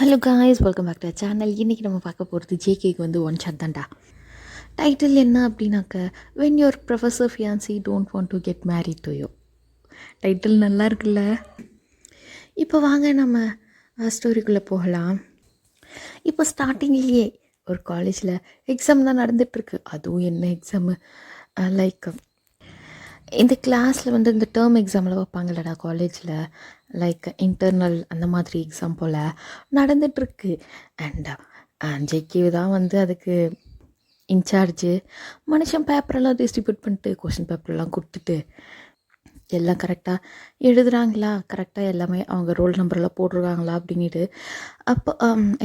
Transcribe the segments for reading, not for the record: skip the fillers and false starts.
Hello guys, welcome back to channel. இன்றைக்கி நம்ம பார்க்க போகிறது ஜேகேக்கு வந்து ஒன் ஷாட் தான்டா. டைட்டில் என்ன அப்படின்னாக்க, when your professor fiancée don't want to get married to you. Title நல்லா இருக்குல்ல? இப்போ வாங்க நம்ம ஸ்டோரிக்குள்ளே போகலாம். இப்போ ஸ்டார்டிங்லேயே ஒரு காலேஜில் எக்ஸாம் தான் நடந்துகிட்ருக்கு. அதுவும் என்ன எக்ஸாமு, லைக் இந்த கிளாஸில் வந்து இந்த டேர்ம் எக்ஸாமில் வைப்பாங்கல்லடா காலேஜில், லைக் இன்டர்னல் அந்த மாதிரி எக்ஸாம் போல் நடந்துகிட்ருக்கு. அண்ட் ஜேகே தான் வந்து அதுக்கு இன்சார்ஜு. மனுஷன் பேப்பரெல்லாம் டிஸ்ட்ரிபியூட் பண்ணிட்டு கொஷின் பேப்பரெல்லாம் கொடுத்துட்டு எல்லாம் கரெக்டாக எழுதுகிறாங்களா, கரெக்டாக எல்லாமே அவங்க ரோல் நம்பரெல்லாம் போட்டிருக்காங்களா அப்படின்ட்டு. அப்போ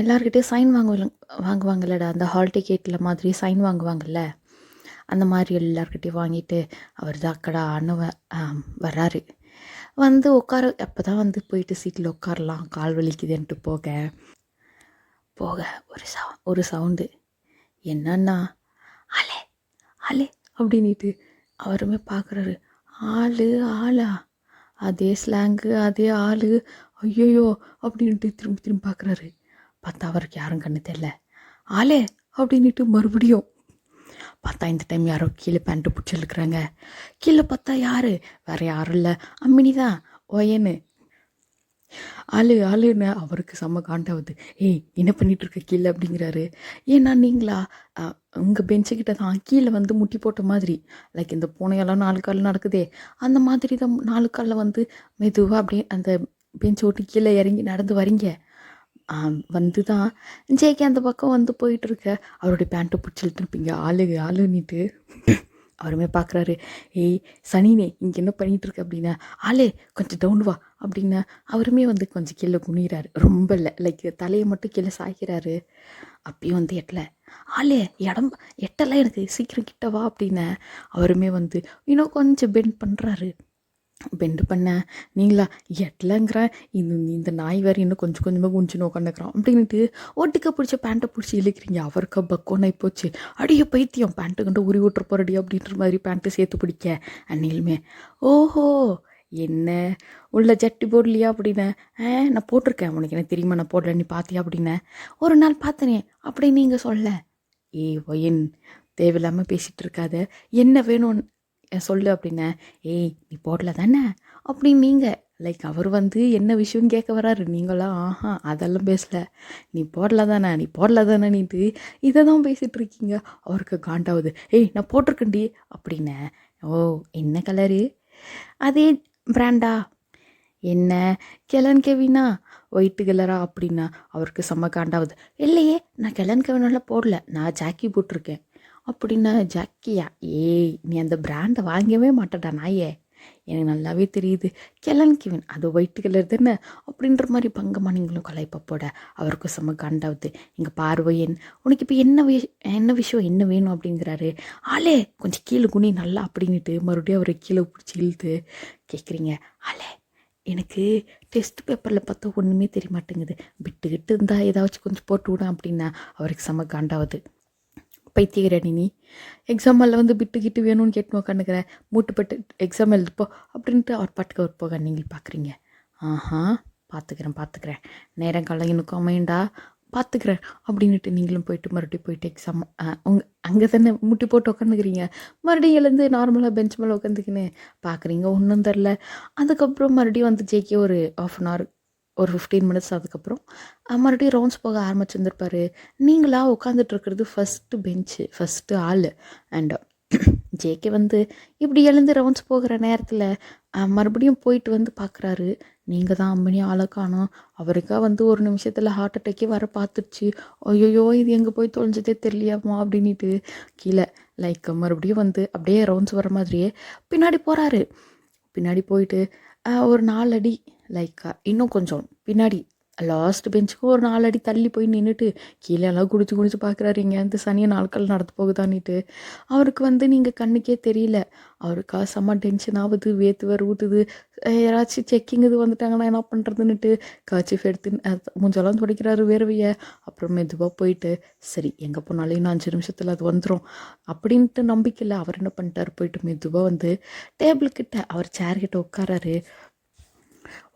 எல்லாருக்கிட்டே சைன் வாங்குவாங்கல்லடா, அந்த ஹால் டிக்கெட்டில் மாதிரி சைன் வாங்குவாங்கள்ல, அந்த மாதிரி எல்லாருக்கிட்டையும் வாங்கிட்டு அவர் தாக்கடான்னு வர்றாரு. வந்து உட்கார, அப்போ தான் வந்து போயிட்டு சீட்டில் உட்காரலாம், கால் வலிக்குதுன்ட்டு போக ஒரு சவுண்டு. என்னன்னா ஆளே ஆளே அப்படின்ட்டு அவருமே பார்க்குறாரு. ஆளா, அதே ஸ்லாங்கு, அதே ஆள், ஐயோயோ அப்படின்ட்டு திரும்பி பார்க்குறாரு. பார்த்தா அவருக்கு யாரும் கண்ணு தெரியல. ஆளே அப்படின்ட்டு மறுபடியும் பார்த்தா இந்த டைம் யாரோ கீழே பேண்ட்டு பிடிச்சி இழுக்கிறாங்க. கீழே பார்த்தா யார், வேறு யாரும் இல்லை, அம்மினி தான். ஓயன்னு ஆளுன்னு அவருக்கு செம்ம காண்டாகுது. ஏய் என்ன பண்ணிகிட்ருக்க கீழே அப்படிங்கிறாரு. ஏன்னா நீங்களா உங்கள் பெஞ்சுக்கிட்ட தான் கீழே வந்து முட்டி போட்ட மாதிரி, லைக் இந்த பூனையெல்லாம் 4 காலில் நடக்குதே அந்த மாதிரி தான் 4 காலில் வந்து மெதுவாக அப்படியே அந்த பெஞ்சை ஓட்டி கீழே இறங்கி நடந்து வரீங்க. வந்து தான் ஜேகே அந்த பக்கம் வந்து போயிட்டுருக்க, அவருடைய பேண்ட்டை பிடிச்சி இழுத்துருப்பீங்க. ஆளுன்னிட்டு அவருமே பார்க்குறாரு. ஏய் சனினே இங்கே என்ன பண்ணிகிட்ருக்க அப்படின்னா, ஆளே கொஞ்சம் டவுன் வா அப்படின்னா அவருமே வந்து கொஞ்சம் கீழே குனிகிறாரு. ரொம்ப இல்லை, லைக் தலையை மட்டும் கீழே சாய்க்கிறாரு. அப்பயும் வந்து எட்டலை. ஆளே எட்டெல்லாம் எனக்கு சீக்கிரம் கிட்ட வா அப்படின்னா அவருமே வந்து இன்னும் கொஞ்சம் பெண்டு பண்ண. நீங்களா எட்டலைங்கிற இந்த நாய் வேறு இன்னும் கொஞ்சம் கொஞ்சமாக குஞ்சுன்னு உட்காந்துக்கிறான் அப்படின்ட்டு ஒட்டுக்க பிடிச்ச பேண்ட்டை பிடிச்சி இழுக்கிறீங்க. அவருக்கு பக்கோனாய் போச்சு. அடியோ பைத்தியம், பேண்ட்டு கண்டு உரி விட்டுற போறடி அப்படின்ற மாதிரி பேண்ட்டு சேர்த்து பிடிக்க. அந்நிலுமே ஓஹோ என்ன உள்ள ஜட்டி போடலையா அப்படின்னேன். நான் போட்டிருக்கேன், உனக்கு என்ன தெரியுமா நான் போடல, நீ பார்த்தியா அப்படின்னேன். ஒரு நாள் பார்த்தனே அப்படி நீங்கள் சொல்ல. ஒயன் தேவையில்லாமல் பேசிகிட்டு இருக்காத, என்ன வேணும் சொல்லு அப்படின்னேன். ஏய் நீ போடல தானே அப்படின்னு நீங்கள், லைக் அவர் வந்து என்ன விஷயம்னு கேட்க வராரு. நீங்களாம் அதெல்லாம் பேசலை, நீ போடல தானேன்னுட்டு இதை தான் பேசிகிட்டு இருக்கீங்க. அவருக்கு காண்டாகுது. ஏய் நான் போட்டிருக்கேன்டி அப்படின்னேன். ஓ என்ன கலரு, அதே பிராண்டா, என்ன கெவினா ஒயிட்டு கலரா அப்படின்னா அவருக்கு செம்ம காண்டாகுது. இல்லையே நான் கெவினெல்லாம் போடல, நான் ஜாக்கி போட்டிருக்கேன் அப்படின்னா. ஜாக்கியா? ஏய் நீ அந்த பிராண்டை வாங்கவே மாட்டேடா நாயே, எனக்கு நல்லாவே தெரியுது. கெவின் அது ஒயிட் கலர் தானே அப்படின்ற மாதிரி பங்கமாக நீங்களும் கலைப்பப்போட அவருக்கும் செம்ம காண்டாகுது. இங்கே பார்வையன் உனக்கு இப்போ என்ன விஷயம் என்ன வேணும் அப்படிங்கிறாரு. ஆளே கொஞ்சம் கீழே குனி நல்லா அப்படின்ட்டு மறுபடியும் அவரை கீழே பிடிச்சி இழுத்து கேட்குறீங்க. ஆளே எனக்கு டெஸ்ட் பேப்பரில் பார்த்தா ஒன்றுமே தெரிய மாட்டேங்குது, விட்டுக்கிட்டு இருந்தால் ஏதாச்சும் கொஞ்சம் போட்டு விடும் அப்படின்னா அவருக்கு செம்ம காண்டாகுது. பைத்தியகிற நீ எக்ஸாம் ஹாலில் வந்து பிட்டுக்கிட்டு வேணும்னு கேட்டு உட்காந்துக்கிறேன், மூட்டுப்பட்டு எக்ஸாம் எழுதுப்போ அப்படின்ட்டு அவர் பாட்டுக்கு அவர் போக நீங்கள் பார்க்குறீங்க. பார்த்துக்கிறேன் நேரம் காலம் எனக்கு அமையண்டா பார்த்துக்கிறேன் அப்படின்ட்டு நீங்களும் மறுபடியும் எக்ஸாம் அங்கே தானே முட்டி போட்டு உட்காந்துக்கிறீங்க. மறுபடியும் எழுந்து நார்மலாக பெஞ்ச் மேலே உட்காந்துக்கின்னு பார்க்குறீங்க, ஒன்றும் தெரில. அதுக்கப்புறம் மறுபடியும் வந்து ஜேகே ஒரு 1/2 hour ஒரு 15 minutes அதுக்கப்புறம் மறுபடியும் ரவுண்ட்ஸ் போக ஆரம்பிச்சிருந்துருப்பார். நீங்களாக உட்காந்துட்ருக்கிறது ஃபஸ்ட்டு பெஞ்சு, ஃபஸ்ட்டு ஆள். அண்ட் ஜேகே வந்து இப்படி எழுந்து ரவுண்ட்ஸ் போகிற நேரத்தில் மறுபடியும் போயிட்டு வந்து பார்க்குறாரு. நீங்கள் தான் அம்மனி ஆளை காணோம். அவருக்காக வந்து ஒரு நிமிஷத்தில் ஹார்ட் அட்டாக்கே வர பார்த்துருச்சு. ஐயோ இது எங்கே போய் தொலைஞ்சதே தெரியலையாமா அப்படின்ட்டு கீழே லைக் மறுபடியும் வந்து அப்படியே ரவுண்ட்ஸ் வர மாதிரியே பின்னாடி போகிறாரு. பின்னாடி போயிட்டு ஒரு 4 அடி, லைக் இன்னும் கொஞ்சம் பின்னாடி லாஸ்ட் பெஞ்சுக்கு ஒரு 4 அடி தள்ளி போய் நின்றுட்டு கீழெல்லாம் குடிச்சு பார்க்குறாரு. இங்கே வந்து சனியை நாட்கள் நடந்து போகுதான்னுட்டு அவருக்கு வந்து நீங்கள் கண்ணுக்கே தெரியல. அவருக்கா செம்ம டென்ஷன் ஆகுது, வேத்து வேறு ஊற்றுது. யாராச்சும் செக்கிங் இது வந்துட்டாங்கன்னா என்ன பண்ணுறதுன்னுட்டு கர்ச்சீஃப் எடுத்து மூஞ்செல்லாம் துடைக்கிறாரு வேர்வையை. அப்புறம் மெதுவாக போயிட்டு சரி எங்கே போனாலும் இன்னும் 5 நிமிஷத்தில் அது வந்துடும் அப்படின்ட்டு நம்பிக்கையில் அவர் என்ன பண்ணிட்டார், போயிட்டு மெதுவாக வந்து டேபிள்கிட்ட அவர் சேர்கிட்ட உட்காராரு.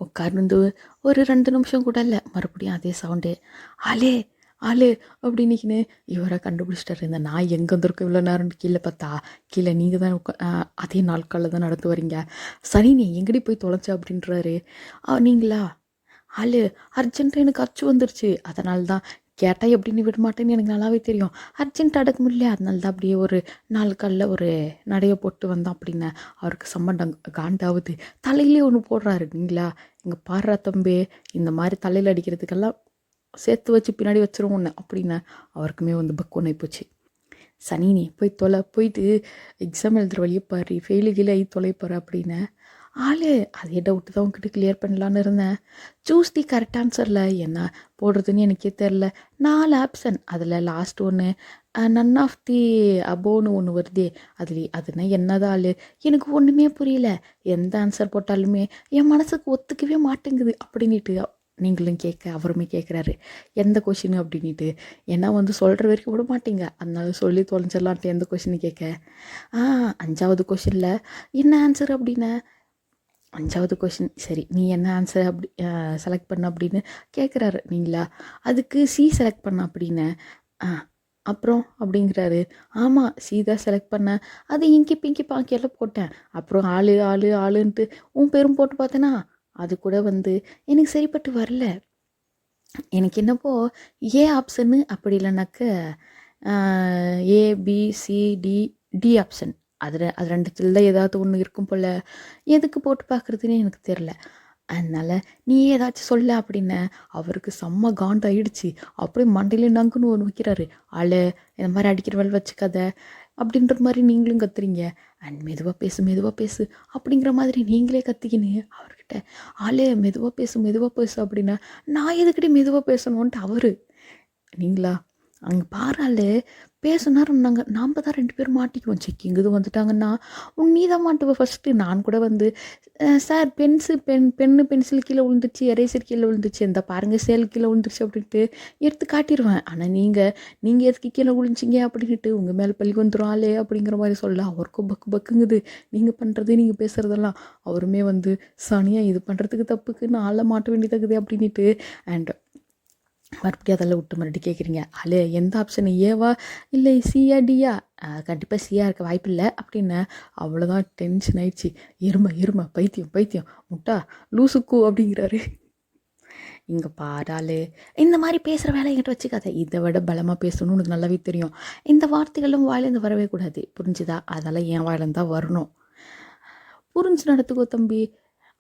உட்கார்ந்து ஒரு 2 நிமிஷம் கூட இல்லை, மறுபடியும் அதே சவுண்டு, ஆளே ஆளு அப்படின்னிக்கின்னு இவரை கண்டுபிடிச்சிட்டாரு. இந்த நாய் எங்கே வந்திருக்கும் இவ்வளோ நேரம்னு கீழே பார்த்தா, கீழே நீங்கள் தான் அதே நாட்களில் தான் நடந்து வரீங்க. சரி நீ எங்கடி போய் தொலைச்ச அப்படின்றாரு. நீங்களா ஆளு அர்ஜென்ட்டாக எனக்கு அச்சு வந்துருச்சு, அதனால தான் கேட்டால் எப்படின்னு விட மாட்டேன்னு எனக்கு நல்லாவே தெரியும். அர்ஜென்ட் அடக்க முடியல, அதனால தான் அப்படியே ஒரு 4 காலில் ஒரு நடைய போட்டு வந்தோம் அப்படின்னு அவருக்கு சம்மண்டம் காண்டாவுது. தலையிலே ஒன்று போடுறாரு. நீங்களா இங்கே பாடுறா தம்பி, இந்த மாதிரி தலையில் அடிக்கிறதுக்கெல்லாம் சேர்த்து வச்சு பின்னாடி வச்சிரும் ஒன்று அப்படின்னு அவருக்குமே வந்து பக்குவனை போச்சு. சனினி போய் போயிட்டு எக்ஸாம் எழுதுகிற வழியை பாரு, ஃபெயிலு கீழே தொலைப்பாரு அப்படின்னு. அதே டவுட்டு தான் உங்ககிட்ட கிளியர் பண்ணலான்னு இருந்தேன். சூஸ் தி கரெக்ட் ஆன்சரில் என்ன போடுறதுன்னு எனக்கே தெரில. 4 ஆப்ஷன், அதில் லாஸ்ட் ஒன்று நன் ஆஃப் தி அபோன்னு ஒன்று வருதே, அதுனா என்னதான் ஆள் எனக்கு ஒன்றுமே புரியல. எந்த ஆன்சர் போட்டாலுமே என் மனசுக்கு ஒத்துக்கவே மாட்டேங்குது அப்படின்ட்டு நீங்களும் கேட்க அவருமே கேட்குறாரு எந்த கொஷின் அப்படின்ட்டு. ஏன்னா வந்து சொல்கிற வரைக்கும் விட மாட்டீங்க, அதனால சொல்லி தொலைஞ்சிடலான்ட்டு எந்த கொஷின்னு கேட்க. 5வது கொஷினில் என்ன ஆன்சர் அப்படின்னு. 5வது கொஷின் சரி நீ என்ன ஆன்சர் அப்படி செலக்ட் பண்ண அப்படின்னு கேட்குறாரு. நீங்களா அதுக்கு சி செலக்ட் பண்ண அப்படின்னு. அப்புறம் அப்படிங்கிறாரு. ஆமாம் சி தான் செலக்ட் பண்ணேன், அது இங்கி பிங்கி பாக்கியெல்லாம் போட்டேன், அப்புறம் ஆளுன்ட்டு உன் பேரும் போட்டு பார்த்தேன்னா அது கூட வந்து எனக்கு சரிப்பட்டு வரல. எனக்கு என்னப்போ ஏ ஆப்ஷன்னு அப்படி இல்லைனாக்க ஏபிசிடி ஆப்ஷன், அது 2த்துல தான் ஏதாவது ஒன்று இருக்கும் போல், எதுக்கு போட்டு பார்க்குறதுன்னு எனக்கு தெரில. அதனால் நீ ஏதாச்சும் சொல்ல அப்படின்னு அவருக்கு செம்ம காண்டாயிடுச்சு. அப்படியே மண்டையில நங்குன்னு ஒன்று வைக்கிறாரு. இந்த மாதிரி அடிக்கிற வேலை வச்சுக்காத அப்படின்ற மாதிரி நீங்களும் கத்துறீங்க. அண்ட் மெதுவாக பேசு அப்படிங்கிற மாதிரி நீங்களே கத்திக்கின்னு அவர்கிட்ட மெதுவாக பேசு அப்படின்னா நான் எதுக்கிட்டே மெதுவாக பேசணுன்ட்டு அவரு. நீங்களா அங்கே பாராளு பேசுனாரு. நாம் தான் 2 பேரும் மாட்டிக்குவோம். செக்கிங் இது வந்துட்டாங்கன்னா நீ தான் மாட்டுவ ஃபஸ்ட்டு. நான் கூட வந்து சார் பென்னு பென்சில் கீழே விழுந்துச்சு, எரேசர் கீழே விழுந்துச்சு, இந்த பாருங்கள் சேல் கீழே விழுந்துச்சு அப்படின்ட்டு எடுத்து காட்டிடுவேன். ஆனால் நீங்கள் எதுக்கு கீழே விழுந்துச்சிங்க அப்படின்ட்டு உங்கள் மேலே பள்ளி வந்துடும் ஆளே அப்படிங்கிற மாதிரி சொல்ல அவருக்கும் பக்குங்குது. நீங்கள் பண்ணுறது நீங்கள் பேசுகிறதெல்லாம். அவருமே வந்து சனியாக இது பண்ணுறதுக்கு தப்புக்கு நான் மாட்ட வேண்டியதாகுது அப்படின்ட்டு. அண்ட் மறுபடியும் அதெல்லாம் விட்டு மறுபடியும் கேட்குறீங்க. எந்த ஆப்ஷன் ஏவா இல்லை சியா டியா? கண்டிப்பாக சியா இருக்க வாய்ப்பு இல்லை அப்படின்னு. அவ்வளோதான் டென்ஷன் ஆயிடுச்சு. எருமை பைத்தியம் முட்டா லூசுக்கு அப்படிங்கிறாரு. இங்கே பாராளு இந்த மாதிரி பேசுகிற வேலை என்கிட்ட வச்சுக்காத, இதை விட பலமாக பேசணும்னு உனக்கு நல்லாவே தெரியும். இந்த வார்த்தைகளும் வாயிலேருந்து வரவே கூடாது, புரிஞ்சுதா? அதெல்லாம் என் வாயிலேருந்து தான் வரணும். புரிஞ்சு நடத்துக்கோ தம்பி,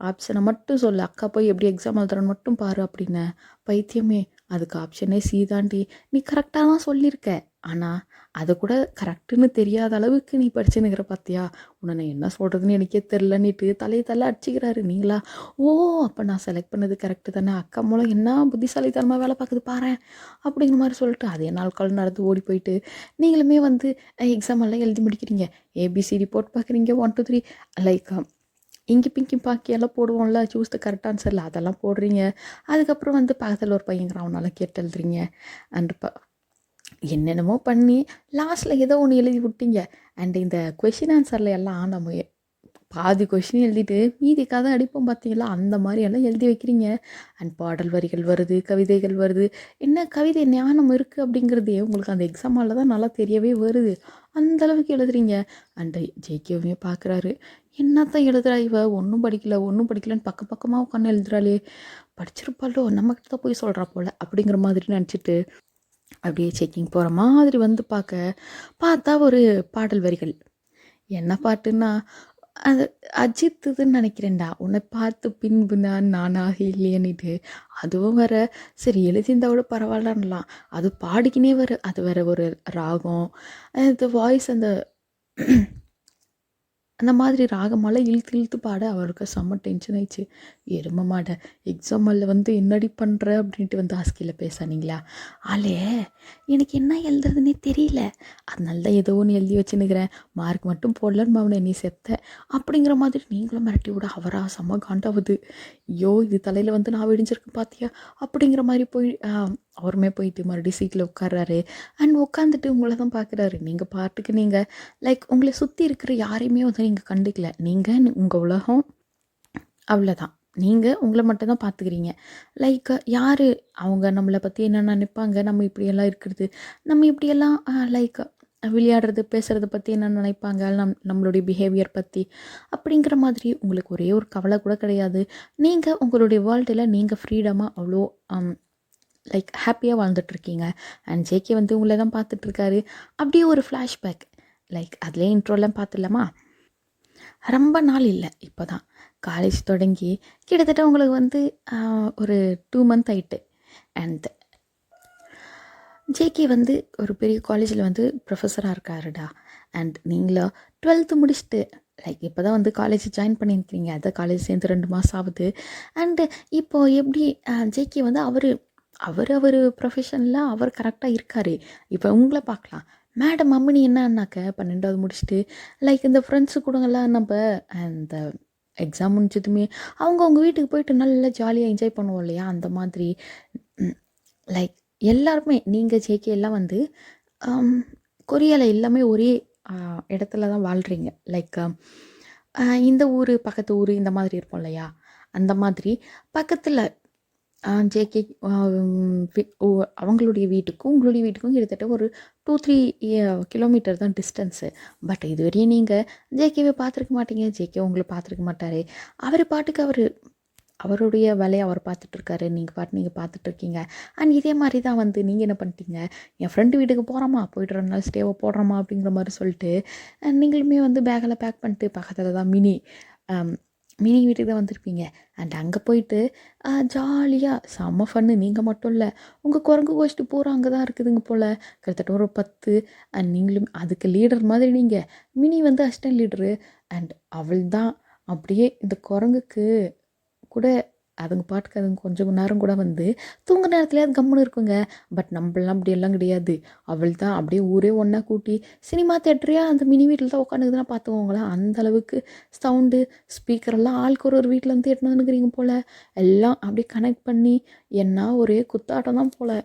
ஆப்ஷனை மட்டும் சொல்லு, அக்கா போய் எப்படி எக்ஸாம் எழுதுறன்னு மட்டும் பாரு அப்படின்னு. பைத்தியமே அதுக்கு ஆப்ஷனே சி தாண்டி, நீ கரெக்டாக தான் சொல்லியிருக்க, ஆனால் அதை கூட கரெக்டுன்னு தெரியாத அளவுக்கு நீ படிச்சுன்னுக்கிற பார்த்தியா, உன்னை என்ன சொல்கிறதுன்னு எனக்கே தெரிலன்னுட்டு தலை அடிச்சுக்கிறாரு. நீங்களா அப்போ நான் செலக்ட் பண்ணது கரெக்டு தானே, அக்கா மூலம் என்ன புத்திசாலித்தனமாக வேலை பார்க்குது பாரு அப்படிங்கிற மாதிரி சொல்லிட்டு அதே நாட்கள் நடந்து ஓடி போயிட்டு நீங்களுமே வந்து எக்ஸாம் எல்லாம் எழுதி முடிக்கிறீங்க. ஏபிசிடி போட்டு பார்க்குறீங்க 1 2 3 லைக் இங்கி பிங்கி பாக்கியெல்லாம் போடுவோம்ல, சூஸ் த கரெக்ட் ஆன்சரில் அதெல்லாம் போடுறீங்க. அதுக்கப்புறம் வந்து பக்கத்தில் ஒரு பையங்கிறான், அவனால் கேட்டு எழுதுறீங்க. அண்ட் என்னென்னமோ பண்ணி லாஸ்ட்டில் ஏதோ ஒன்று எழுதி விட்டீங்க. அண்ட் இந்த கொஷின் ஆன்சரில் எல்லாம் நம்ம பாதி கொஷின் எழுதிட்டு மீதி கதை அடிப்போம் பார்த்தீங்களா, அந்த மாதிரி எல்லாம் எழுதி வைக்கிறீங்க. அண்ட் பாடல் வரிகள் வருது, கவிதைகள் வருது. என்ன கவிதை ஞானம் இருக்குது அப்படிங்கிறதே உங்களுக்கு அந்த எக்ஸாமால் தான் நல்லா தெரியவே வருது. அந்தளவுக்கு எழுதுறீங்க. அண்ட் ஜெயிக்கவே பார்க்குறாரு. என்னத்தான் எழுதுறா இவ, ஒன்றும் படிக்கலன்னு பக்கமாக உட்காந்து எழுதுறாளே, படிச்சிருப்பாளோ, நம்மக்கிட்ட தான் போய் சொல்கிறா போல் அப்படிங்கிற மாதிரி நினச்சிட்டு அப்படியே செக்கிங் போகிற மாதிரி வந்து பார்த்தா ஒரு பாடல் வரிகள். என்ன பாட்டுன்னா அது அஜித்துன்னு நினைக்கிறேன்டா, உன்னை பார்த்து பின்பு நானாக இல்லையன்னுட்டு. அதுவும் வேற சரி எழுதியிருந்தா கூட பரவாயில்லலாம், அது பாடிக்கினே அது வேற ஒரு ராகம், அந்த வாய்ஸ் அந்த மாதிரி ராகமெல்லாம் இழுத்து பாட அவருக்கு செம்ம டென்ஷன் ஆயிடுச்சு. எரும மாட எக்ஸாம் ஹாலில் வந்து என்னடி பண்ணுற அப்படின்ட்டு வந்து ஆஸ்கியில் பேசானீங்களா? எனக்கு என்ன எழுதுறதுன்னே தெரியல, அதனால தான் ஏதோ ஒன்று எழுதி வச்சுன்னுக்கிறேன், மார்க் மட்டும் போடலன்னு அவனை நீ செத்த அப்படிங்கிற மாதிரி நீங்களும் மிரட்டி விட அவரா செம்ம காண்டாவது. ஐயோ இது தலையில் வந்து நான் விடிஞ்சிருக்கு பார்த்தியா அப்படிங்கிற மாதிரி அவருமே போயிட்டு மறுபடியும் சீட்டில் உட்கார்றாரு. அண்ட் உட்காந்துட்டு உங்களை தான் பார்க்குறாரு. நீங்கள் பாட்டுக்கு நீங்கள் லைக் உங்களை சுற்றி இருக்கிற யாரையுமே வந்து நீங்கள் கண்டுக்கல, நீங்கள் உங்கள் உலகம் அவ்வளோதான். நீங்கள் உங்களை மட்டும் தான் பார்த்துக்கிறீங்க. லைக் யார் அவங்க நம்மளை பற்றி என்ன நினைப்பாங்க, நம்ம இப்படியெல்லாம் இருக்கிறது, நம்ம இப்படியெல்லாம் லைக் விளையாடுறது பேசுகிறத பற்றி என்ன நினைப்பாங்க, நம்மளுடைய பிஹேவியர் பற்றி அப்படிங்கிற மாதிரி உங்களுக்கு ஒரே ஒரு கவலை கூட கிடையாது. நீங்கள் உங்களுடைய வேர்ல்டில் நீங்கள் ஃப்ரீடமாக அவ்வளோ லைக் ஹாப்பியாக வாழ்ந்துட்டுருக்கீங்க. அண்ட் ஜேகே வந்து உங்களை தான் பார்த்துட்ருக்காரு. அப்படியே ஒரு ஃப்ளாஷ்பேக் லைக் அதிலே இன்ட்ரோலாம் பார்த்துடலாமா? ரொம்ப நாள் இல்லை, இப்போ தான் காலேஜ் தொடங்கி கிட்டத்தட்ட உங்களுக்கு வந்து ஒரு 2 மந்த் ஆயிட்டு. அண்ட் ஜேகே வந்து ஒரு பெரிய காலேஜில் வந்து ப்ரொஃபஸராக இருக்காருடா. அண்ட் நீங்களா 12th முடிச்சுட்டு லைக் இப்போ தான் வந்து காலேஜ் ஜாயின் பண்ணியிருக்கீங்க. அதான் காலேஜ் சேர்ந்து 2 மாதம் ஆகுது. அண்டு இப்போது எப்படி ஜேகே வந்து அவர் ப்ரொஃபஷனில் அவர் கரெக்டாக இருக்கார். இப்போ உங்களை பார்க்கலாம், மேடம் அம்மினி என்னன்னாக்க 12வது முடிச்சுட்டு லைக் இந்த ஃப்ரெண்ட்ஸு கூடங்கெல்லாம் நம்ம அந்த எக்ஸாம் முடிஞ்சதுமே அவங்க வீட்டுக்கு போயிட்டு நல்லா ஜாலியாக என்ஜாய் பண்ணுவோம் இல்லையா, அந்த மாதிரி லைக் எல்லாருமே நீங்கள் ஜேகே எல்லாம் வந்து கொரியாவில் எல்லாமே ஒரே இடத்துல தான் வாழ்கிறீங்க. லைக் இந்த ஊர் பக்கத்து ஊர் இந்த மாதிரி இருப்போம் இல்லையா, அந்த மாதிரி பக்கத்தில் ஜேகே அவங்களுடைய வீட்டுக்கும் உங்களுடைய வீட்டுக்கும் கிட்டத்தட்ட ஒரு 2-3 கிலோமீட்டர் தான் டிஸ்டன்ஸு. பட் இதுவரையும் நீங்கள் ஜேகேவை பார்த்துருக்க மாட்டீங்க, ஜேகே உங்களை பார்த்துருக்க மாட்டார். அவர் பாட்டுக்கு அவருடைய வேலையை அவர் பார்த்துட்ருக்காரு, நீங்கள் பார்த்துட்ருக்கீங்க. அண்ட் இதே மாதிரி தான் வந்து நீங்கள் என்ன பண்ணிட்டீங்க, என் ஃப்ரெண்டு வீட்டுக்கு போகிறோமா, போய்ட்டு 2 நாள் ஸ்டேவை போடுறோமா அப்படிங்கிற மாதிரி சொல்லிட்டு நீங்களுமே வந்து பேக்கெல்லாம் பேக் பண்ணிட்டு பக்கத்தில் தான் மினி வீட்டுக்கு தான் வந்திருப்பீங்க. அண்ட் அங்கே போயிட்டு ஜாலியாக செம்ம ஃபன்னு. நீங்கள் மட்டும் இல்லை, உங்கள் குரங்கு கோஷ்டி பூரா அங்கே தான் இருக்குதுங்க போல், கிட்டத்தட்ட ஒரு 10. அண்ட் நீங்களும் அதுக்கு லீடர் மாதிரி, நீங்கள் மினி வந்து அசிஸ்டன்ட் லீடரு. அண்ட் அவள் தான் அப்படியே இந்த குரங்குக்கு கூட அதுங்க பாட்டுக்கு அதுங்க கொஞ்சம் நேரம் கூட வந்து தூங்க நேரத்துலேயே அது கம்முன்னு இருக்குங்க. பட் நம்மளாம் அப்படியெல்லாம் கிடையாது. அவள் தான் அப்படியே ஊரே ஒன்றா கூட்டி சினிமா தேட்டரையா அந்த மினி வீட்டில் தான் உட்காந்துக்குதுன்னா பார்த்துக்கோங்களேன். அந்த அளவுக்கு சவுண்டு ஸ்பீக்கரெல்லாம் ஆளுக்கு ஒரு வீட்டில் வந்து எட்டுன்னு வந்துக்கிறீங்க போல். எல்லாம் அப்படியே கனெக்ட் பண்ணி என்ன ஒரே குத்தாட்டம் தான் போல்.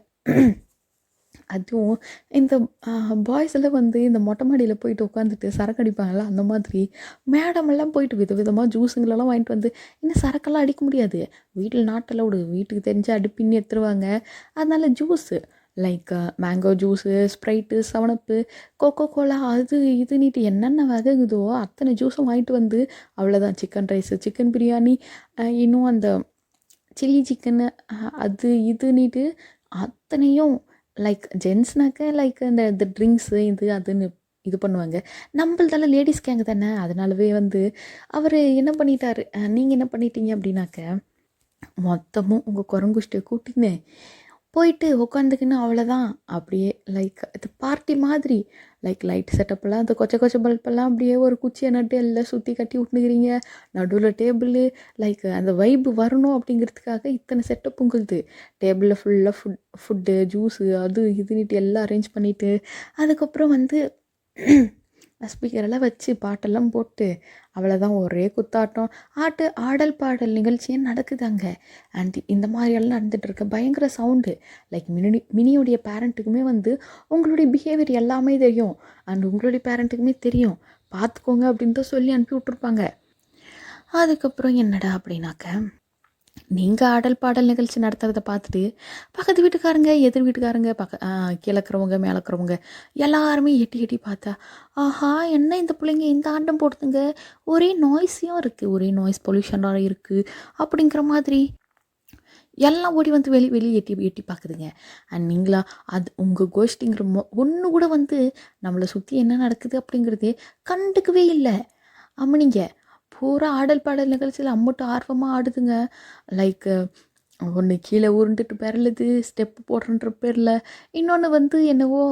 அதுவும் இந்த பாய்ஸ் எல்லாம் வந்து இந்த மொட்டை மாடியில் போயிட்டு உட்காந்துட்டு சரக்கு அடிப்பாங்கள்ல, அந்த மாதிரி மேடமெல்லாம் போயிட்டு விதவிதமாக ஜூஸுங்களெல்லாம் வாங்கிட்டு வந்து, இன்னும் சரக்கெல்லாம் அடிக்க முடியாது, வீட்டில் நாட்டில் விடு, வீட்டுக்கு தெரிஞ்சு அடிப்பின்னு எடுத்துருவாங்க. அதனால juice like mango juice, Sprite, 7up, Coca Cola, அது இது நீட்டு என்னென்ன வகைகுதோ அத்தனை ஜூஸும் வாங்கிட்டு வந்து அவ்வளோதான். சிக்கன் ரைஸு, சிக்கன் பிரியாணி, இன்னும் அந்த சில்லி சிக்கனு, அது இது நீட்டு அத்தனையும் லைக் ஜென்ஸ்னாக்க லைக் இந்த ட்ரிங்க்ஸு இது அதுன்னு இது பண்ணுவாங்க. நம்மள்தெல்லாம் லேடிஸ் கேங்க தானே, அதனாலவே வந்து அவர் என்ன பண்ணிட்டாரு, நீங்கள் என்ன பண்ணிட்டீங்க அப்படின்னாக்க மொத்தமும் உங்கள் குரங்குஷ்டியை கூட்டின்னு போயிட்டு உட்காந்துக்கின்னு அவ்வளோதான். அப்படியே லைக் இது பார்ட்டி மாதிரி லைக் லைட் செட்டப்பெல்லாம் அந்த கொச்சை பல்பெல்லாம் அப்படியே ஒரு குச்சியை நட்டு எல்லாம் சுற்றி கட்டி விட்டுனுக்கிறீங்க. நடுவில் டேபிள் லைக் அந்த வைப்பு வரணும் அப்படிங்கிறதுக்காக இத்தனை செட்டப் உங்களுது. டேபிளில் ஃபுல்லாக ஃபுட்டு ஜூஸு அது இதுன்னுட்டு எல்லாம் அரேஞ்ச் பண்ணிவிட்டு அதுக்கப்புறம் வந்து ஸ்பீக்கரெல்லாம் வச்சு பாட்டெல்லாம் போட்டு அவ்வளோதான் ஒரே குத்தாட்டம். ஆடல் பாடல் நிகழ்ச்சியே நடக்குது அங்கே. அண்ட் இந்த மாதிரியெல்லாம் நடந்துகிட்டு இருக்க பயங்கர சவுண்டு. லைக் மினியோடைய பேரண்ட்டுக்குமே வந்து உங்களுடைய பிஹேவியர் எல்லாமே தெரியும். அண்ட் உங்களுடைய பேரண்ட்டுக்குமே தெரியும், பார்த்துக்கோங்க அப்படின்னு தான் சொல்லி அனுப்பி விட்ருப்பாங்க. அதுக்கப்புறம் என்னடா அப்படின்னாக்க, நீங்கள் ஆடல் பாடல் நிகழ்ச்சி நடத்துகிறத பார்த்துட்டு பக்கத்து வீட்டுக்காரங்க எதிர் வீட்டுக்காரங்க கீழக்கிறவங்க மேலக்கிறவங்க எல்லாருமே எட்டி பார்த்தா, ஆஹா என்ன இந்த பிள்ளைங்க இந்த ஆட்டம் போடுதுங்க, ஒரே நாய்ஸியாக இருக்குது, ஒரே நாய்ஸ் பொல்யூஷனாக இருக்குது அப்படிங்கிற மாதிரி எல்லாம் ஓடி வந்து வெளியே எட்டி பார்க்குதுங்க. அண்ட் நீங்களா அது உங்கள் கோஷ்டிங்கிற ஒன்று கூட வந்து நம்மளை சுற்றி என்ன நடக்குது அப்படிங்கிறதே கண்டுக்கவே இல்லை. அம்மனிங்க பூரா ஆடல் பாடல் நிகழ்ச்சியில் அம்மட்டு ஆர்வமாக ஆடுதுங்க. லைக் ஒன்று கீழே உருண்டுட்டு பெறலுது ஸ்டெப்பு போடுறன்ற பேரில், இன்னொன்று வந்து என்னவோ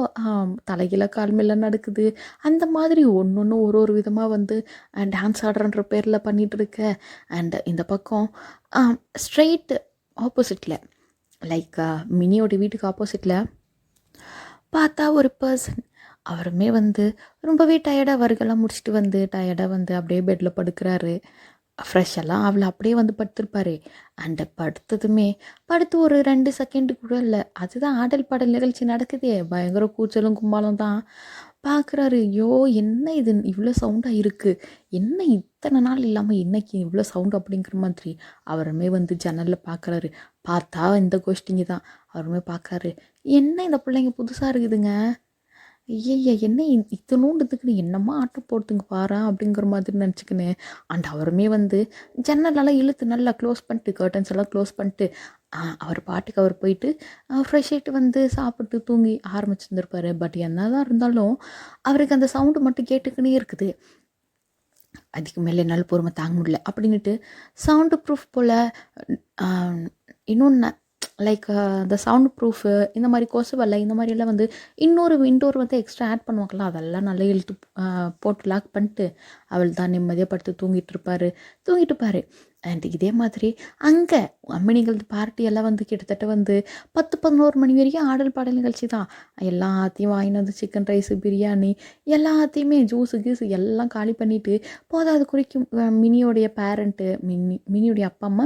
தலைகீழ கால் மேலே நடக்குது. அந்த மாதிரி ஒன்று ஒரு விதமாக வந்து டான்ஸ் ஆடுறன்ற பேரில் பண்ணிகிட்டு இருக்க. அண்ட் இந்த பக்கம் ஸ்ட்ரெயிட் ஆப்போசிட்டில் லைக் மினியோட வீட்டுக்கு ஆப்போசிட்டில் பார்த்தா ஒரு பர்சன், அவருமே வந்து ரொம்பவே டயர்டாக வர்க்கெல்லாம் முடிச்சுட்டு வந்து டயர்டாக வந்து அப்படியே பெட்டில் படுக்கிறாரு. ஃப்ரெஷ்ஷெல்லாம் அவளை அப்படியே வந்து படுத்திருப்பாரு. அண்ட் படுத்ததுமே படுத்து ஒரு 2 செகண்டு கூட இல்லை, அதுதான் ஆடல் பாடல் நிகழ்ச்சி நடக்குதே, பயங்கர கூச்சலும் கும்பாலும் தான். பார்க்குறாரு. ஐயோ! என்ன இது இவ்வளோ சவுண்டாக இருக்குது, என்ன இத்தனை நாள் இல்லாமல் இன்னைக்கு இவ்வளோ சவுண்டு அப்படிங்கிற மாதிரி அவருமே வந்து ஜன்னலில் பார்க்குறாரு. பார்த்தா இந்த கோஷ்டிங்க தான். அவருமே பார்க்குறாரு, என்ன இந்த பிள்ளைங்க புதுசாக இருக்குதுங்க, ஐயய்ய என்ன இத்தனூண்டுத்துக்குன்னு என்னம்மா ஆட்டம் போடுதுங்க பாரேன் அப்படிங்கிற மாதிரி நினச்சிக்கின்னு. அண்ட் அவருமே வந்து ஜன்னலெல்லாம் இழுத்து நல்லா க்ளோஸ் பண்ணிட்டு, கர்டன்ஸ் எல்லாம் க்ளோஸ் பண்ணிட்டு அவர் பாட்டுக்கு அவர் போயிட்டு ஃப்ரெஷ் ஆகிட்டு வந்து சாப்பிட்டு தூங்கி ஆரம்பிச்சிருந்துருப்பாரு. பட் என்ன தான் இருந்தாலும் அவருக்கு அந்த சவுண்டு மட்டும் கேட்டுக்கினே இருக்குது. அதுக்கு மேலே என்னால் பொறுமை தாங்க முடியல அப்படின்ட்டு சவுண்டு ப்ரூஃப் போல் இன்னொன்று லைக் இந்த சவுண்ட் ப்ரூஃபு இந்த மாதிரி கொசுவலை இந்த மாதிரியெல்லாம் வந்து இன்னொரு விண்டோர் வந்து எக்ஸ்ட்ரா ஆட் பண்ணுவாங்களா, அதெல்லாம் நல்லா இழுத்து போட்டு லாக் பண்ணிட்டு அவள் தான் நிம்மதியாக படுத்து தூங்கிட்டு பாரு. அண்ட் இதே மாதிரி அங்கே அம்மினிகள் பார்ட்டியெல்லாம் வந்து கிட்டத்தட்ட வந்து 10-11 மணி வரைக்கும் ஆடல் பாடல் நிகழ்ச்சி தான். எல்லாத்தையும் வாங்கிட்டு வந்து சிக்கன் ரைஸு, பிரியாணி எல்லாத்தையுமே ஜூஸு கீஸு எல்லாம் காலி பண்ணிவிட்டு போதாது குறிக்கும் மினியோடைய பேரண்ட்டு, மினியோடைய அப்பா அம்மா,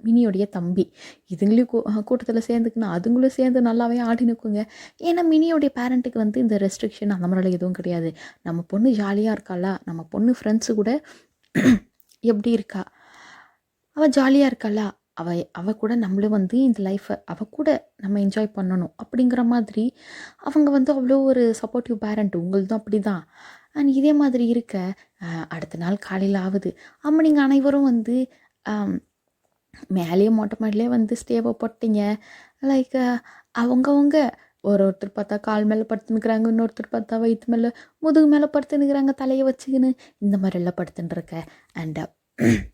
மினியோடைய தம்பி இதுங்களையும் கூட்டத்தில் சேர்ந்துக்குன்னா அதுங்களும் சேர்ந்து நல்லாவே ஆடி நிற்குங்க. ஏன்னா மினியோடைய பேரண்ட்டுக்கு வந்து இந்த ரெஸ்ட்ரிக்ஷன் அந்த மாதிரிலாம் எதுவும் கிடையாது. நம்ம பொண்ணு ஜாலியாக இருக்காளா, நம்ம பொண்ணு ஃப்ரெண்ட்ஸு கூட எப்படி இருக்கா, அவள் ஜாலியாக இருக்காளா, அவள் கூட நம்மளும் வந்து இந்த லைஃப்பை அவள் கூட நம்ம என்ஜாய் பண்ணணும் அப்படிங்கிற மாதிரி அவங்க வந்து அவ்வளோ ஒரு சப்போர்ட்டிவ் பேரண்ட். உங்களுதும் அப்படி தான். அண்ட் இதே மாதிரி இருக்க அடுத்த நாள் காலையில் ஆகுது. நீங்கள் அனைவரும் வந்து மேலேயே மொட்டை மாடிலே வந்து ஸ்டேவை போட்டிங்க. லைக் அவங்கவுங்க ஒருத்தர் பார்த்தா கால் மேலே படுத்துன்னுக்குறாங்க, இன்னொருத்தர் பார்த்தா வயிற்று மேலே முதுகு மேலே படுத்துன்னுக்குறாங்க தலையை வச்சுக்கின்னு, இந்த மாதிரிலாம் படுத்துட்டுருக்க. அண்ட்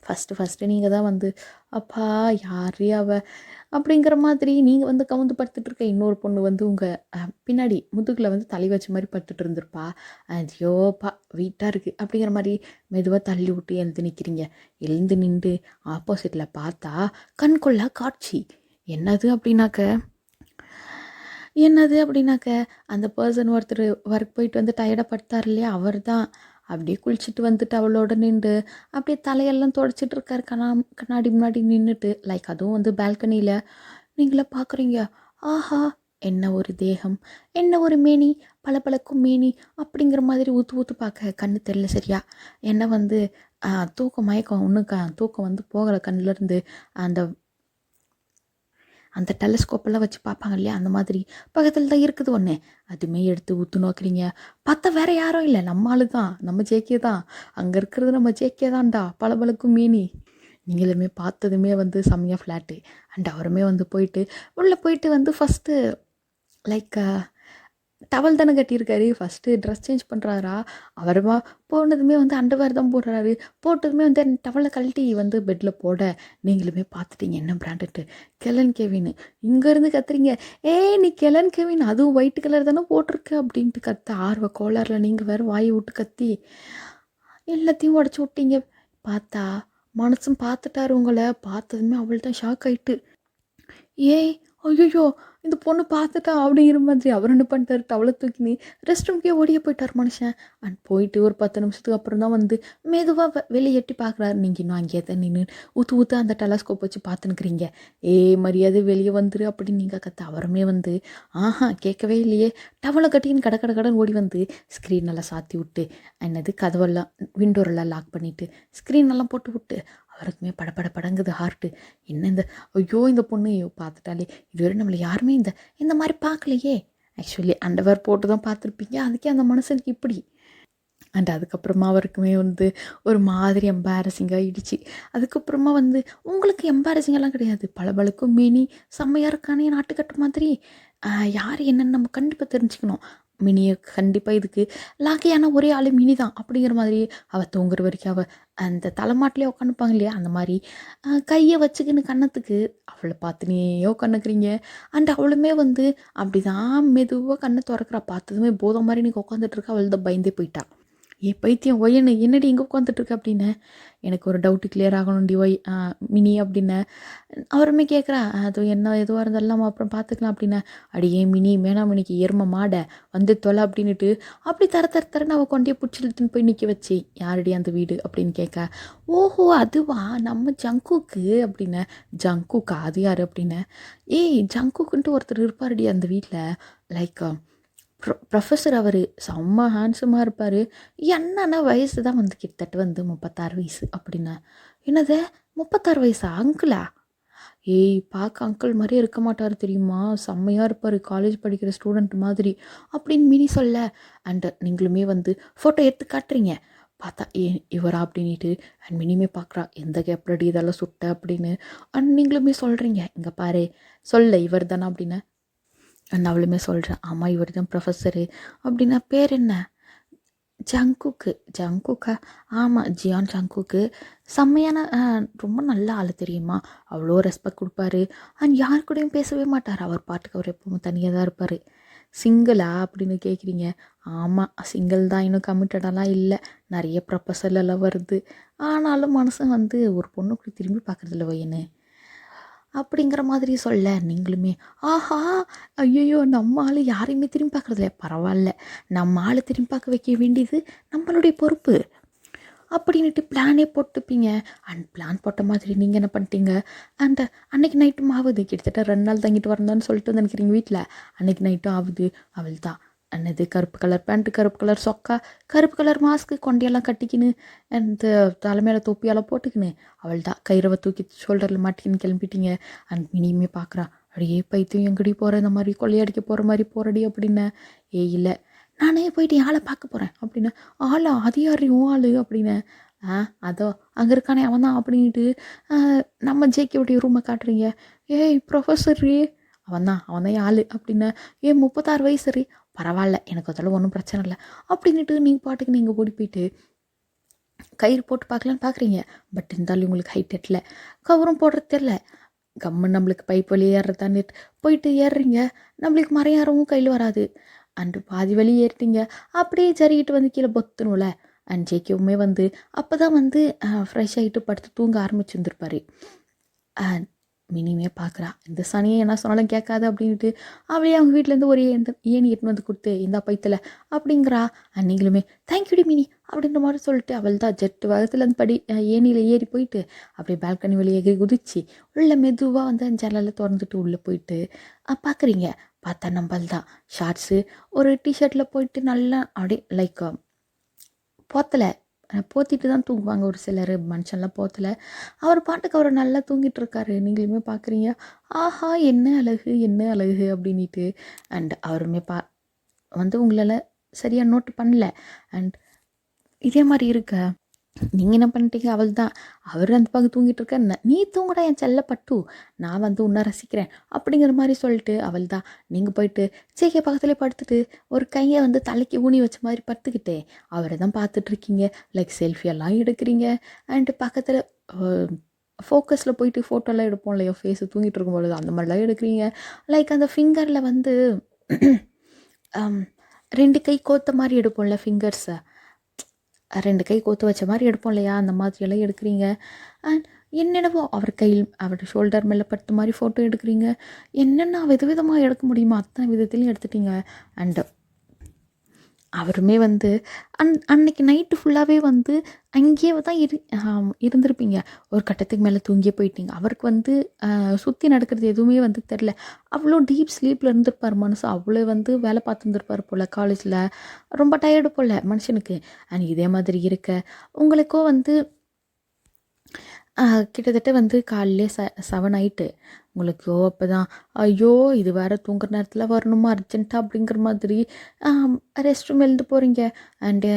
ஃபஸ்ட்டு நீங்கள் தான் வந்து அப்பா யாரே அவ அப்படிங்கிற மாதிரி நீங்கள் வந்து கவுந்து படுத்துட்ருக்க. இன்னொரு பொண்ணு வந்து உங்கள் பின்னாடி முதுகில் வந்து தலை வச்ச மாதிரி படுத்துட்டு இருந்திருப்பா. ஐயோப்பா வீட்டாக இருக்குது அப்படிங்கிற மாதிரி மெதுவாக தள்ளி விட்டு எழுந்து நின்று ஆப்போசிட்டில் பார்த்தா கண்கொள்ளா காட்சி. என்னது அப்படின்னாக்க அந்த பர்சன் ஒருத்தர் ஒர்க் போயிட்டு வந்து டயர்டாக படுத்தார் இல்லையா, அவர் தான் அப்படியே குளிச்சுட்டு வந்துட்டு அவளோட நின்று அப்படியே தலையெல்லாம் துடைச்சிட்டு இருக்காரு கண்ணாடி முன்னாடி நின்றுட்டு. லைக் அதுவும் வந்து பால்கனியில் நீங்களே பார்க்குறீங்க. ஆஹா என்ன ஒரு தேகம், என்ன ஒரு மேனி, பளபளக்கும் மேனி அப்படிங்கிற மாதிரி ஊற்று பார்க்க கண்ணு தெரியல சரியா. என்ன வந்து மயக்கம் தூக்கம் வந்து போகலை கண்ணிலேருந்து. அந்த டெலஸ்கோப்பெல்லாம் வச்சு பார்ப்பாங்க இல்லையா, அந்த மாதிரி பக்கத்தில் தான் இருக்குது ஒன்று. அதுவுமே எடுத்து ஊற்று நோக்குறீங்க. பார்த்தா வேறு யாரும் இல்லை, நம்ம ஆளு தான், நம்ம ஜேகே தான். அங்கே இருக்கிறது நம்ம ஜேகே தான்டா, பளபளக்கும் மீனி. நீங்களுமே பார்த்ததுமே வந்து செம்மையாக ஃப்ளாட்டு. அண்ட் அவருமே வந்து உள்ளே போயிட்டு வந்து ஃபஸ்ட்டு லைக் டவல் தானே கட்டியிருக்காரு. ஃபஸ்ட்டு ட்ரெஸ் சேஞ்ச் பண்ணுறாரா, அவருமா போனதுமே வந்து அண்டர்வேர் தான் போடுறாரு. போட்டதுமே வந்து டவலை கழட்டி வந்து பெட்டில் போட நீங்களுமே பார்த்துட்டீங்க என்ன பிராண்டுட்டு. Helen Kevin. இங்கேருந்து கத்துறீங்க, ஏய் நீ கெலன் கெவின் அதுவும் ஒயிட் கலர் தானே போட்டிருக்கு அப்படின்ட்டு ஆர்வ கோளாறில் நீங்கள் வேறு வாயை விட்டு கத்தி எல்லாத்தையும் உடச்சி விட்டீங்க. பார்த்தா மனசும் பார்த்துட்டாரு உங்களை. பார்த்ததுமே அவள் தான் ஷாக் ஆகிட்டு, ஏய் ஐயோ இந்த பொண்ணு பார்த்துட்டா அப்படிங்கிற மாதிரி அவர் என்ன பண்ணிட்டார், டவலை தூக்கினி ரெஸ்ட் ரூம்க்கே ஓடியே போயிட்டார் மனுஷன். அண்ட் போயிட்டு ஒரு 10 நிமிஷத்துக்கு அப்புறம் தான் வந்து மெதுவாக வெளியே எட்டி பார்க்குறாரு. நீங்கள் இன்னும் அங்கேயே தான் நின்று ஊற்று அந்த டெலஸ்கோப் வச்சு பார்த்துன்னுக்குறீங்க. மரியாதை வெளியே வந்துரு அப்படின்னு நீங்கள் அவருமே வந்து கேட்கவே இல்லையே, டவலை கட்டின்னு கடன் ஓடி வந்து ஸ்க்ரீன் நல்லா சாத்தி விட்டு என்னது கதவெல்லாம் விண்டோரெல்லாம் லாக் பண்ணிவிட்டு ஸ்க்ரீன் எல்லாம் போட்டு விட்டு அவருக்குமே படங்குது ஹார்ட்டு. என்ன இந்த பொண்ணு பார்த்துட்டாலே இதுவரை நம்மளை யாருமே இந்த மாதிரி பார்க்கலையே. ஆக்சுவலி அண்டர்வேர் போட்டு தான் பார்த்துருப்பீங்க, அதுக்கே அந்த மனுஷனுக்கு இப்படி. அண்ட் அதுக்கப்புறமா அவருக்குமே வந்து ஒரு மாதிரி எம்பாரசிங்காக ஆகிடுச்சு. அதுக்கப்புறமா வந்து உங்களுக்கு எம்பாரசிங்கெல்லாம் கிடையாது, பளபளக்கும் மினி செம்மையாக இருக்கானே நாட்டுக்கட்டு மாதிரி. யார் என்னென்னு நம்ம கண்டிப்பாக தெரிஞ்சுக்கணும். மினியை கண்டிப்பாக இதுக்கு லாக்கியான ஒரே ஆள் மினி தான் அப்படிங்கிற மாதிரி அவள் தூங்குற வரைக்கும் அவள் அந்த தலைமாட்டிலே உட்காந்துப்பாங்க இல்லையா, அந்த மாதிரி கையை வச்சுக்கின்னு கன்னத்துக்கு அவளை பார்த்துனே உட்காந்துக்கிறீங்க. அண்ட் அவளுமே வந்து அப்படி தான் மெதுவாக கண்ணை திறக்கிறா. பார்த்ததுமே போதும் மாதிரி நீங்கள் உட்காந்துட்ருக்கா. அவள் தான் பயந்தே போயிட்டா. பைத்தியம் ஒய்யன்னு என்னடி இங்கே உட்காந்துட்ருக்க அப்படின்னு. எனக்கு ஒரு டவுட்டு கிளியர் ஆகணும்டி மினி அப்படின்னு. அவருமே கேட்குறா, அது என்ன எதுவாக இருந்தாலும் அப்புறம் பார்த்துக்கலாம் அப்படின்னு. அடியே மினி மேனாமணிக்கு எருமை மாட வந்து தொலை அப்படின்னுட்டு அப்படி தரன்னு அவள் கொண்டே பிடிச்சிட்டுன்னு போய் நிற்க வச்சு, யாரடி அந்த வீடு அப்படின்னு கேட்க, ஓஹோ அதுவா நம்ம ஜங்குக்கு அப்படின்னு. ஜங்குக்கா அது யார் அப்படின்னு. ஜங்குக்குன்ட்டு ஒருத்தர் இருப்பாருடி அந்த வீட்டில். லைக் ப்ரொஃபஸர் அவர் செம்ம ஹேண்ட்ஸமாக இருப்பார். என்னன்னா வயசு தான் வந்து கிட்டத்தட்ட வந்து 36 வயசு அப்படின்னா. என்னது 36 வயசா அங்கிளா? ஏய் பார்க்க அங்கிள் மாதிரியே இருக்க மாட்டார் தெரியுமா, செம்மையாக இருப்பார், காலேஜ் படிக்கிற ஸ்டூடெண்ட் மாதிரி அப்படின்னு மினி சொல்ல. அண்டு நீங்களுமே வந்து ஃபோட்டோ எடுத்து காட்டுறீங்க. பார்த்தா இவரா அப்படின்ட்டு. அண்ட் மினிமே பார்க்குறா, எந்த கேப்லடி இதெல்லாம் சுட்ட அப்படின்னு. அண்ட் நீங்களுமே சொல்கிறீங்க, இங்கே பாரு சொல்ல இவர் தானே அப்படின்னு. அண்ட் அவளுமே சொல்கிறேன், ஆமாம் இவர் தான் ப்ரொஃபஸரு அப்படின்னா. பேர் என்ன? ஜங்குக்கா? ஆமாம் ஜியான் ஜங்குக்கு. செம்மையான ரொம்ப நல்ல ஆள் தெரியுமா, அவ்வளோ ரெஸ்பெக்ட் கொடுப்பாரு. அண்ட் யார் கூடயும் பேசவே மாட்டார், அவர் பாட்டுக்கு அவர் எப்பவும் தனியாக தான் இருப்பார். சிங்கிளா அப்படின்னு கேட்குறீங்க. ஆமாம் சிங்கிள் தான், இன்னும் கமிட்டடெல்லாம் இல்லை, நிறைய ப்ரொபோசல் எல்லாம் வருது. ஆனாலும் மனசு வந்து ஒரு பொண்ணு கூட திரும்பி பார்க்குறதில்ல வையன்னு அப்படிங்கிற மாதிரி சொல்ல. நீங்களுமே ஆஹா ஐயோ நம்ம ஆள் யாரையுமே திரும்பி பார்க்குறதில்ல, பரவாயில்ல நம்ம ஆள் திரும்பி பார்க்க வைக்க வேண்டியது நம்மளுடைய பொறுப்பு அப்படின்ட்டு பிளானே போட்டுப்பீங்க. அண்ட் பிளான் போட்ட மாதிரி நீங்கள் என்ன பண்ணிட்டீங்க. அண்ட் அன்றைக்கி நைட்டும் ஆகுது, கிட்டத்தட்ட 2 நாள் தங்கிட்டு வரந்தான்னு சொல்லிட்டு வந்து நினைக்கிறீங்க வீட்டில். அன்றைக்கி நைட்டும் ஆகுது. அவள் தான் என்னது கருப்பு கலர் பேண்ட்டு, கருப்பு கலர் சொக்கா, கருப்பு கலர் மாஸ்க்கு, கொண்டையெல்லாம் கட்டிக்கின்னு, அந்த தலைமையில தொப்பியெல்லாம் போட்டுக்கின்னு அவள் தான் கயிறவை தூக்கி ஷோல்டரில் மாட்டிக்கின்னு கிளம்பிட்டீங்க. அண்ட் மினியுமே பார்க்குறா, அடியே பைத்தியம் எங்கடி போகிற, இந்த மாதிரி கொள்ளையடிக்க போகிற மாதிரி போகிறடி அப்படின்னு. இல்லை நானே போயிட்டு ஆளை பார்க்க போகிறேன் அப்படின்னு. ஆளா அது யார் உன் ஆள் அப்படின்னு. அதோ அங்கே இருக்கானே அவன் தான் அப்படின்ட்டு நம்ம ஜேகேவுடைய ரூமை காட்டுறீங்க. ஏய் ப்ரொஃபஸரு அவன் தான் ஆள் அப்படின்னு. 36 வயசு ரீ, பரவாயில்ல எனக்கு அதெல்லாம் ஒன்றும் பிரச்சனை இல்லை அப்படின்ட்டு நீங்கள் பாட்டுக்கு நீங்கள் ஓடி போயிட்டு கயிறு போட்டு பார்க்கலான்னு பார்க்குறீங்க. பட் இருந்தாலும் உங்களுக்கு ஹைட் எட்டல, கவரும் போடுறது தெரில. கம்மு நம்மளுக்கு பைப் வழி ஏறுறதான்னு போயிட்டு ஏறுறீங்க, நம்மளுக்கு மறையாரவும் கையில் வராது. அண்டு பாதி வழி ஏறிட்டீங்க, அப்படியே சரிக்கிட்டு வந்து கீழே பொத்துணும்ல. அண்ட் ஜேகேவுமே வந்து அப்போ தான் வந்து ஃப்ரெஷ் ஆகிட்டு படுத்து தூங்க ஆரம்பிச்சுருந்துருப்பார். அண்ட் மினிமே பார்க்குறா, இந்த சனியை என்ன சொன்னாலும் கேட்காது அப்படின்ட்டு அவளே அவங்க வீட்டிலேருந்து ஒரு ஏணி எட்டுன்னு வந்து கொடுத்து இந்த பைத்தில் அப்படிங்கிறா. அண்ட் நீங்களுமே தேங்க்யூடி மினி அப்படின்ற மாதிரி சொல்லிட்டு அவள் தான் ஜெட்டு வகத்துலேருந்து படி ஏணியில் ஏறி போயிட்டு அப்படியே பால்கனி வெளியே எகிரி குதிச்சு உள்ளே மெதுவாக வந்து ஜன்னலில் திறந்துட்டு உள்ளே போயிட்டு பார்க்குறீங்க. பார்த்தா நம்பல் தான் ஷார்ட்ஸு ஒரு டிஷர்ட்டில் போயிட்டு நல்லா அப்படியே லைக் போத்தலை போத்திட்டு தான் தூங்குவாங்க ஒரு சிலர், மனுஷன்லாம் போத்தலை. அவர் பாட்டுக்கு அவர் நல்லா தூங்கிட்டு இருக்காரு. நீங்களுமே பார்க்குறீங்க, ஆஹா என்ன அழகு அப்படின்ட்டு. அண்ட் அவருமே வந்து உங்களால் சரியாக நோட்டு பண்ணல. அண்ட் இதே மாதிரி இருக்க நீங்கள் என்ன பண்ணிட்டீங்க, அவள் தான் அவர் அந்த பக்கம் தூங்கிட்டு இருக்க, நீ தூங்குடா என் செல்ல பட்டு, நான் வந்து உன்னை ரசிக்கிறேன் அப்படிங்கிற மாதிரி சொல்லிட்டு அவள் தான் நீங்கள் போயிட்டு ஜேகே பக்கத்துலேயே படுத்துட்டு ஒரு கையை வந்து தலைக்கு ஊனி வச்ச மாதிரி படுத்துக்கிட்டே அவரை தான் பார்த்துட்ருக்கீங்க. லைக் செல்ஃபியெல்லாம் எடுக்கிறீங்க. அண்டு பக்கத்தில் ஃபோக்கஸில் போயிட்டு ஃபோட்டோலாம் எடுப்போம் இல்லையா, ஃபேஸு தூங்கிட்டு இருக்கும்பொழுது அந்த மாதிரிலாம் எடுக்கிறீங்க. லைக் அந்த ஃபிங்கரில் வந்து 2 கை கோத்த மாதிரி எடுப்போம்ல, ஃபிங்கர்ஸை 2 கை கோத்து வச்ச மாதிரி எடுப்போம் இல்லையா, அந்த மாதிரியெல்லாம் எடுக்கிறீங்க. அண்ட் என்னென்னவோ அவர் கையில் அவரோட ஷோல்டர் மேலே படுத்த மாதிரி ஃபோட்டோ எடுக்கிறீங்க. என்னென்ன விதவிதமாக எடுக்க முடியுமோ அத்தனை விதத்துலையும் எடுத்துட்டீங்க. அண்டு அவருமே வந்து அன்னைக்கு நைட்டு ஃபுல்லாகவே வந்து அங்கேயே தான் இருந்திருப்பீங்க. ஒரு கட்டத்துக்கு மேலே தூங்கியே போயிட்டீங்க. அவருக்கு வந்து சுற்றி நடக்கிறது எதுவுமே வந்து தெரில. அவ்வளோ டீப் ஸ்லீப்பில் இருந்திருப்பார் மனசு. அவ்வளோ வந்து வேலை பார்த்துருந்துருப்பார் போல் காலேஜில். ரொம்ப டயர்டு போல் மனுஷனுக்கு. அண்ட் இதே மாதிரி இருக்க உங்களுக்கோ வந்து கிட்டத்தட்ட வந்து காலையிலே 7 ஆயிட்டு உங்களுக்கு. அப்போ தான் ஐயோ இது வேறு தூங்குற நேரத்தில் வரணுமா அர்ஜென்ட்டாக அப்படிங்கிற மாதிரி ரெஸ்ட் ரூம் எழுந்து போகிறீங்க. அண்டு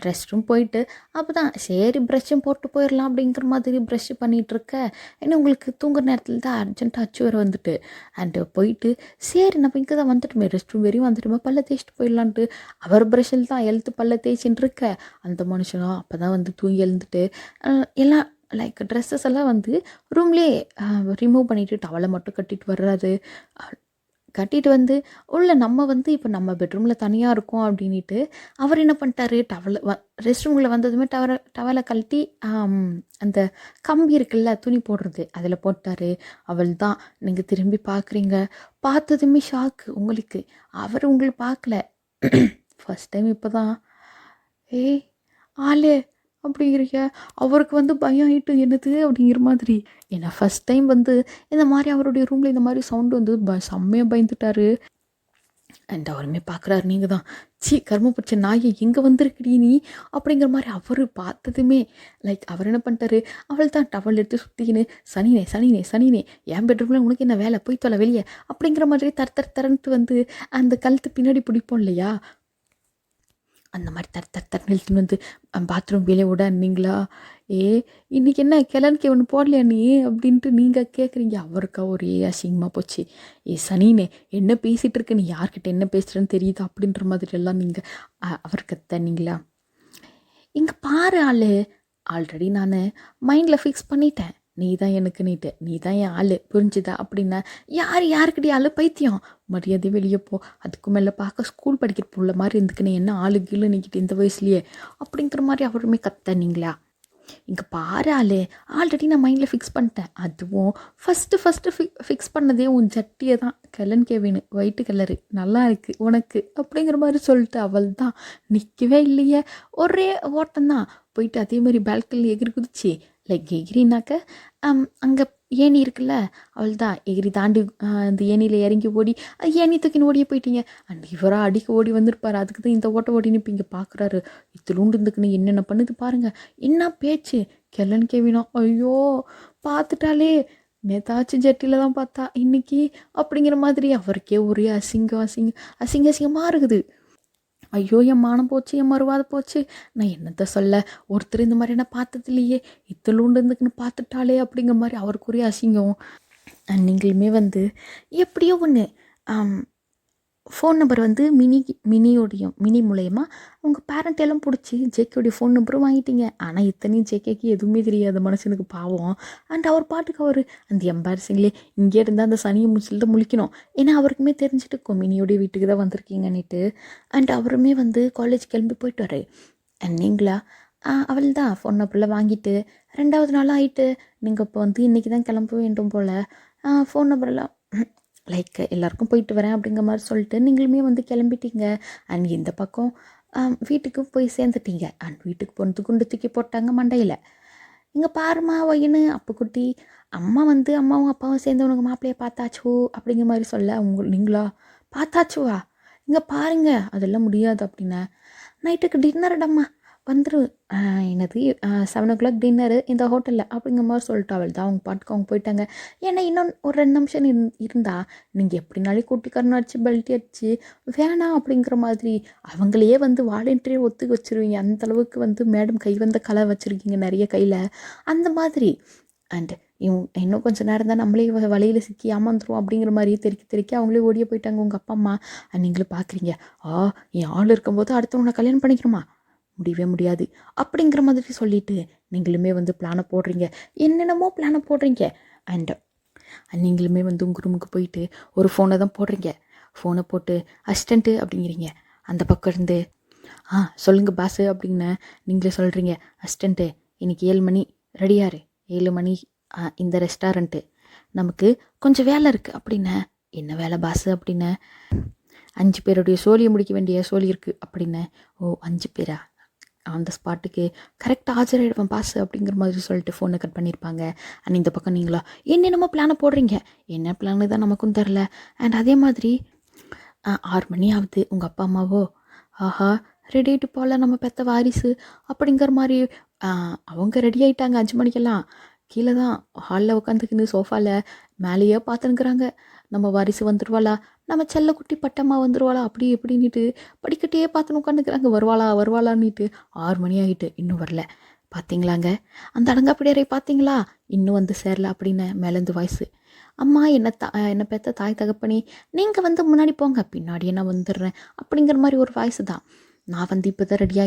ரெஸ்ட் ரூம் போயிட்டு அப்போ தான் சரி ப்ரெஷ்ஷும் போட்டு போயிடலாம் அப்படிங்கிற மாதிரி ப்ரெஷ்ஷு பண்ணிகிட்ருக்க. ஏன்னா உங்களுக்கு தூங்குற நேரத்தில் தான் அர்ஜென்ட்டாக அச்சு வர வந்துட்டு. அண்டு போயிட்டு சரி நம்ம இங்கே தான் வந்துட்டுமே, ரெஸ்ட் ரூம் வரையும் வந்துட்டுமே, பல்ல தேய்ச்சிட்டு போயிடலான்ட்டு அவர் ப்ரெஷ்ஷில் தான் எழுத்து பல்ல தேய்ச்சின்னு இருக்க. அந்த மனுஷனும் அப்போ தான் வந்து தூங்கி எழுந்துட்டு எல்லாம் லைக் ட்ரெஸ்ஸஸ் எல்லாம் வந்து ரூம்லேயே ரிமூவ் பண்ணிவிட்டு டவலை மட்டும் கட்டிட்டு வர்றாரு. கட்டிட்டு வந்து உள்ள நம்ம வந்து இப்போ நம்ம பெட்ரூமில் தனியாக இருக்கோம் அப்படின்ட்டு அவர் என்ன பண்ணிட்டாரு, ரெஸ்ட் ரூமில் வந்ததுமே டவலை கழட்டி அந்த கம்பி இருக்குல்ல துணி போடுறது அதில் போட்டார். அவள் தான் நீங்கள் திரும்பி பார்க்குறீங்க. பார்த்ததுமே ஷாக்கு உங்களுக்கு. அவர் உங்களை பார்க்கல. ஃபஸ்ட் டைம் இப்போ தான் ஏய் ஆளு அப்படிங்கிறீங்க. அவருக்கு வந்து பயம் ஆகிட்டு என்னது அப்படிங்கிற மாதிரி. ஏன்னா ஃபஸ்ட் டைம் வந்து இந்த மாதிரி அவருடைய ரூமில் இந்த மாதிரி சவுண்டு வந்து செம்மையாக பயந்துட்டார். அண்ட் அவருமே பார்க்குறாரு, நீங்கள் தான் சி கர்ம பிடிச்ச நாயை எங்கே வந்திருக்குடி நீ அப்படிங்கிற மாதிரி அவர் பார்த்ததுமே லைக் அவர் என்ன பண்ணிட்டாரு, அவள் தான் டவல் எடுத்து சுற்றிக்கின்னு சனினே சனினே சனினே என் பெட்ரூமில் உனக்கு என்ன வேலை போய் தொலை வெளியே அப்படிங்கிற மாதிரி தரன்ட்டு வந்து அந்த கழுத்து பின்னாடி பிடிப்போம் இல்லையா, அந்த மாதிரி தர் நிறுத்துன்னு வந்து பாத்ரூம் வெளியே விட நீங்களா, ஏ இன்றைக்கி என்ன கிளனுக்கு ஒன்று போடலையா நீ அப்படின்ட்டு நீங்கள் கேட்குறீங்க. அவருக்கா ஒரே அசிங்கமாக போச்சு. ஏ சனினே என்ன பேசிகிட்டு இருக்க, நீ யார்கிட்ட என்ன பேசுகிறேன்னு தெரியுது அப்படின்ற மாதிரி எல்லாம் நீங்கள் அவருக்கு தண்ணீங்களா. இங்கே பாரு ஆள், ஆல்ரெடி நான் மைண்டில் ஃபிக்ஸ் பண்ணிட்டேன், நீ தான் எனக்கு நீட்டு, நீ தான் என் ஆள் புரிஞ்சுதா அப்படின்னா, யாருக்கிட்டே ஆள் பைத்தியம் மரியாதை வெளியே போ, அதுக்கு மேலே பார்க்க ஸ்கூல் படிக்கிற புள்ள மாதிரி இருந்துக்குன்னு என்ன ஆளு கீழே நிற்கிட்டு இந்த வயசுலையே அப்படிங்கிற மாதிரி அவருமே கத்தனீங்களா. இங்கே பாரு ஆல்ரெடி நான் மைண்டில் ஃபிக்ஸ் பண்ணிட்டேன், அதுவும் ஃபஸ்ட்டு ஃபிக்ஸ் பண்ணதே உன் ஜட்டியை தான், கெலன் கேவின்னு ஒயிட்டு கலரு நல்லா இருக்குது உனக்கு அப்படிங்கிற மாதிரி சொல்லிட்டு அவள் தான் நிற்கவே இல்லையே, ஒரே ஓட்டம்தான் போயிட்டு அதே மாதிரி பால்கனியில் எகிரி குதிச்சு லைக் எகிரினாக்க அங்கே ஏணி இருக்குல்ல, அவள் தான் எகிரி தாண்டி அந்த ஏணியில் இறங்கி ஓடி ஏணி தூக்கின்னு ஓடியே போயிட்டீங்க. அண்ட் இவராக அடிக்க ஓடி வந்திருப்பார், அதுக்கு தான் இந்த ஓட்ட ஓடின்னு இப்போ இங்கே பார்க்குறாரு. இத்திலூண்டு இருந்துக்குன்னு என்னென்ன பண்ணுது பாருங்கள், என்ன பேச்சு கெல்லன் கேவினா, ஐயோ பார்த்துட்டாலே நேதாச்சும் ஜட்டியில் தான் பார்த்தா இன்னைக்கு அப்படிங்கிற மாதிரி அவருக்கே ஒரே அசிங்கமாக இருக்குது. ஐயோ என் மானம் போச்சு, என் மறுவாத போச்சு, நான் என்னத்த சொல்ல, ஒருத்தர் இந்த மாதிரி என்ன பார்த்தது இல்லையே, இத்தலூண்டு இருந்துக்குன்னு பார்த்துட்டாலே அப்படிங்கிற மாதிரி அவருக்குரிய அசிங்கம். நீங்களுமே வந்து எப்படியோ ஒன்று ஃபோன் நம்பர் வந்து மினி மூலயமா உங்கள் பேரண்ட் எல்லாம் பிடிச்சி ஜேகேடைய ஃபோன் நம்பரும் வாங்கிட்டீங்க. ஆனால் இத்தனையும் ஜேகேக்கு எதுவுமே தெரியாத மனுஷனுக்கு பாவம். அண்ட் அவர் பாட்டுக்கு அவர் அந்த எம்பாரசிங்லேயே இங்கே இருந்தால் அந்த சனியை முடிச்சுட்டு தான் முழிக்கணும். ஏன்னா அவருக்குமே தெரிஞ்சுட்டு இருக்கும் மினியோடைய வீட்டுக்கு தான் வந்திருக்கீங்கன்னுட்டு. அண்ட் அவருமே வந்து காலேஜ் கிளம்பி போயிட்டு வர. அண்ட் நீங்களா அவள் தான் ஃபோன் நம்பரில் வாங்கிட்டு 2வது நாள் ஆகிட்டு நீங்கள் இப்போ வந்து இன்றைக்கி தான் கிளம்ப வேண்டும் போல் ஃபோன் நம்பரெல்லாம் லைக் எல்லாருக்கும் போயிட்டு வரேன் அப்படிங்கிற மாதிரி சொல்லிட்டு நீங்களுமே வந்து கிளம்பிட்டீங்க. அண்ட் இந்த பக்கம் வீட்டுக்கு போய் சேர்ந்துட்டீங்க. அண்ட் வீட்டுக்கு போனது குண்டு தூக்கி போட்டாங்க மண்டையில். இங்கே பாருமா ஒயின்னு அப்புக்குட்டி அம்மா வந்து அம்மாவும் அப்பாவும் சேர்ந்து உனக்கு மாப்பிள்ளையை பார்த்தாச்சோ அப்படிங்கிற மாதிரி சொல்ல, நீங்களா பார்த்தாச்சுவா, இங்கே பாருங்க அதெல்லாம் முடியாது அப்படின்னா, நைட்டுக்கு டின்னர்டம்மா வந்துரு, என்னது 7 o'clock டின்னரு இந்த ஹோட்டலில் அப்படிங்கிற மாதிரி சொல்லிட்டு அவள் தான் அவங்க பாட்டுக்கு அவங்க போயிட்டாங்க. ஏன்னா இன்னும் ஒரு 2 நிமிஷம் இருந்தால் நீங்கள் எப்படினாலே கூட்டிக்காரன் அடிச்சு பெல்ட்டி அடிச்சு வேணாம் அப்படிங்கிற மாதிரி அவங்களையே வந்து வாலண்டியர் ஒத்துக்க வச்சுருவீங்க. அந்தளவுக்கு வந்து மேடம் கை வந்த கலை வச்சுருக்கீங்க நிறைய கையில் அந்த மாதிரி. அண்டு இன்னும் கொஞ்சம் நேரம் தான் நம்மளே வலையில் சிக்கி ஏமாந்துருவோம் அப்படிங்கிற மாதிரியே தெறிக்க அவங்களே ஓடியே போயிட்டாங்க உங்கள் அப்பா அம்மா. நீங்களும் பார்க்குறீங்க, என் ஆள் இருக்கும்போது அடுத்தவனை கல்யாணம் பண்ணிக்கணுமா, முடியவே முடியாது அப்படிங்கிற மாதிரி சொல்லிவிட்டு நீங்களுமே வந்து பிளானை போடுறீங்க, என்னென்னமோ பிளானை போடுறீங்க. அண்ட் நீங்களுமே வந்து உங்கள் ரூமுக்கு போயிட்டு ஒரு ஃபோனை தான் போடுறீங்க. ஃபோனை போட்டு அசிஸ்டண்ட்டு அப்படிங்கிறீங்க. அந்த பக்கம் இருந்து சொல்லுங்கள் பாஸு அப்படின்னு நீங்களே சொல்கிறீங்க. அசிஸ்டண்ட்டு இன்றைக்கி 7 மணி ரெடியாரு, 7 மணி இந்த ரெஸ்டாரண்ட்டு நமக்கு கொஞ்சம் வேலை இருக்குது அப்படின்னு. என்ன வேலை பாஸு அப்படின்னு, 5 பேருடைய சோழியை முடிக்க வேண்டிய சோழி இருக்குது அப்படின்னு. ஓ 5 பேரா, அந்த ஸ்பாட்டுக்கு கரெக்டாக ஆஜராகிடுவேன் பாஸ் அப்படிங்கிற மாதிரி சொல்லிட்டு ஃபோனை கட் பண்ணியிருப்பாங்க. அண்ட் இந்த பக்கம் நீங்களா என்னென்னமோ பிளானை போடுறீங்க, என்ன பிளானு தான் நமக்கும் தெரில. அண்ட் அதே மாதிரி 6 மணி ஆகுது, உங்கள் அப்பா அம்மாவோ ஆஹா ரெடி ஆகிட்டு போகல நம்ம பெற்ற வாரிசு அப்படிங்கிற மாதிரி அவங்க ரெடி ஆகிட்டாங்க. 5 மணிக்கெல்லாம் கீழே தான் ஹாலில் உட்காந்துக்கின்னு சோஃபாவில் மேலேயே பார்த்துனுக்குறாங்க. நம்ம வாரிசு வந்துடுவாளா, நம்ம செல்லக்குட்டி பட்டம்மா வந்துடுவாளா அப்படி எப்படின்னுட்டு படிக்கட்டையே பார்த்துன்னு உட்காந்துக்கிறாங்க. வருவாளான்னுட்டு 6 மணி ஆகிட்டு இன்னும் வரல. பார்த்தீங்களாங்க அந்த அடங்காப்பிடியாரை பார்த்தீங்களா, இன்னும் வந்து சேரல அப்படின்னு மேலேருந்து வாய்ஸு. அம்மா என்னை பெற்ற தாய் தகப்பனி நீங்கள் வந்து முன்னாடி போங்க, பின்னாடியே நான் வந்துடுறேன் அப்படிங்கிற மாதிரி ஒரு வாய்ஸு தான். நான் வந்து இப்போ தான் ரெடி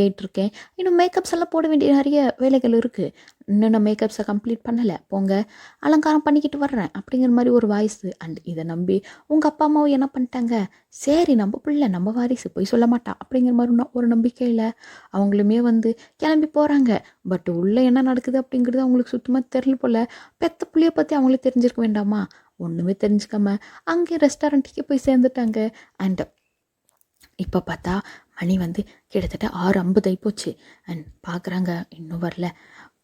ஆகிட்டுருக்கேன், இன்னும் மேக்கப்ஸ் எல்லாம் போட வேண்டிய நிறைய வேலைகள் இருக்குது, இன்னும் நான் மேக்கப்ஸை கம்ப்ளீட் பண்ணலை, போங்க அலங்காரம் பண்ணிக்கிட்டு வர்றேன் அப்படிங்கிற மாதிரி ஒரு வாய்ஸு. அண்ட் இதை நம்பி உங்கள் அப்பா அம்மாவும் என்ன பண்ணிட்டாங்க, சரி நம்ம பிள்ளை நம்ம வாரிசு போய் சொல்ல மாட்டா அப்படிங்கிற மாதிரி ஒரு நம்பிக்கையில் அவங்களுமே வந்து கிளம்பி போகிறாங்க. பட் உள்ளே என்ன நடக்குது அப்படிங்கிறது அவங்களுக்கு சுத்தமாக தெரியல போல். பெத்த பிள்ளைய பற்றி அவங்களுக்கு தெரிஞ்சிருக்க வேண்டாமா, ஒன்றுமே தெரிஞ்சுக்காம அங்கே ரெஸ்டாரண்ட்டுக்கே போய் சேர்ந்துட்டாங்க. அண்ட் இப்போ பார்த்தா மணி வந்து கிட்டத்தட்ட 6:50 ஆகிப்போச்சு. அண்ட் பார்க்குறாங்க இன்னும் வரல.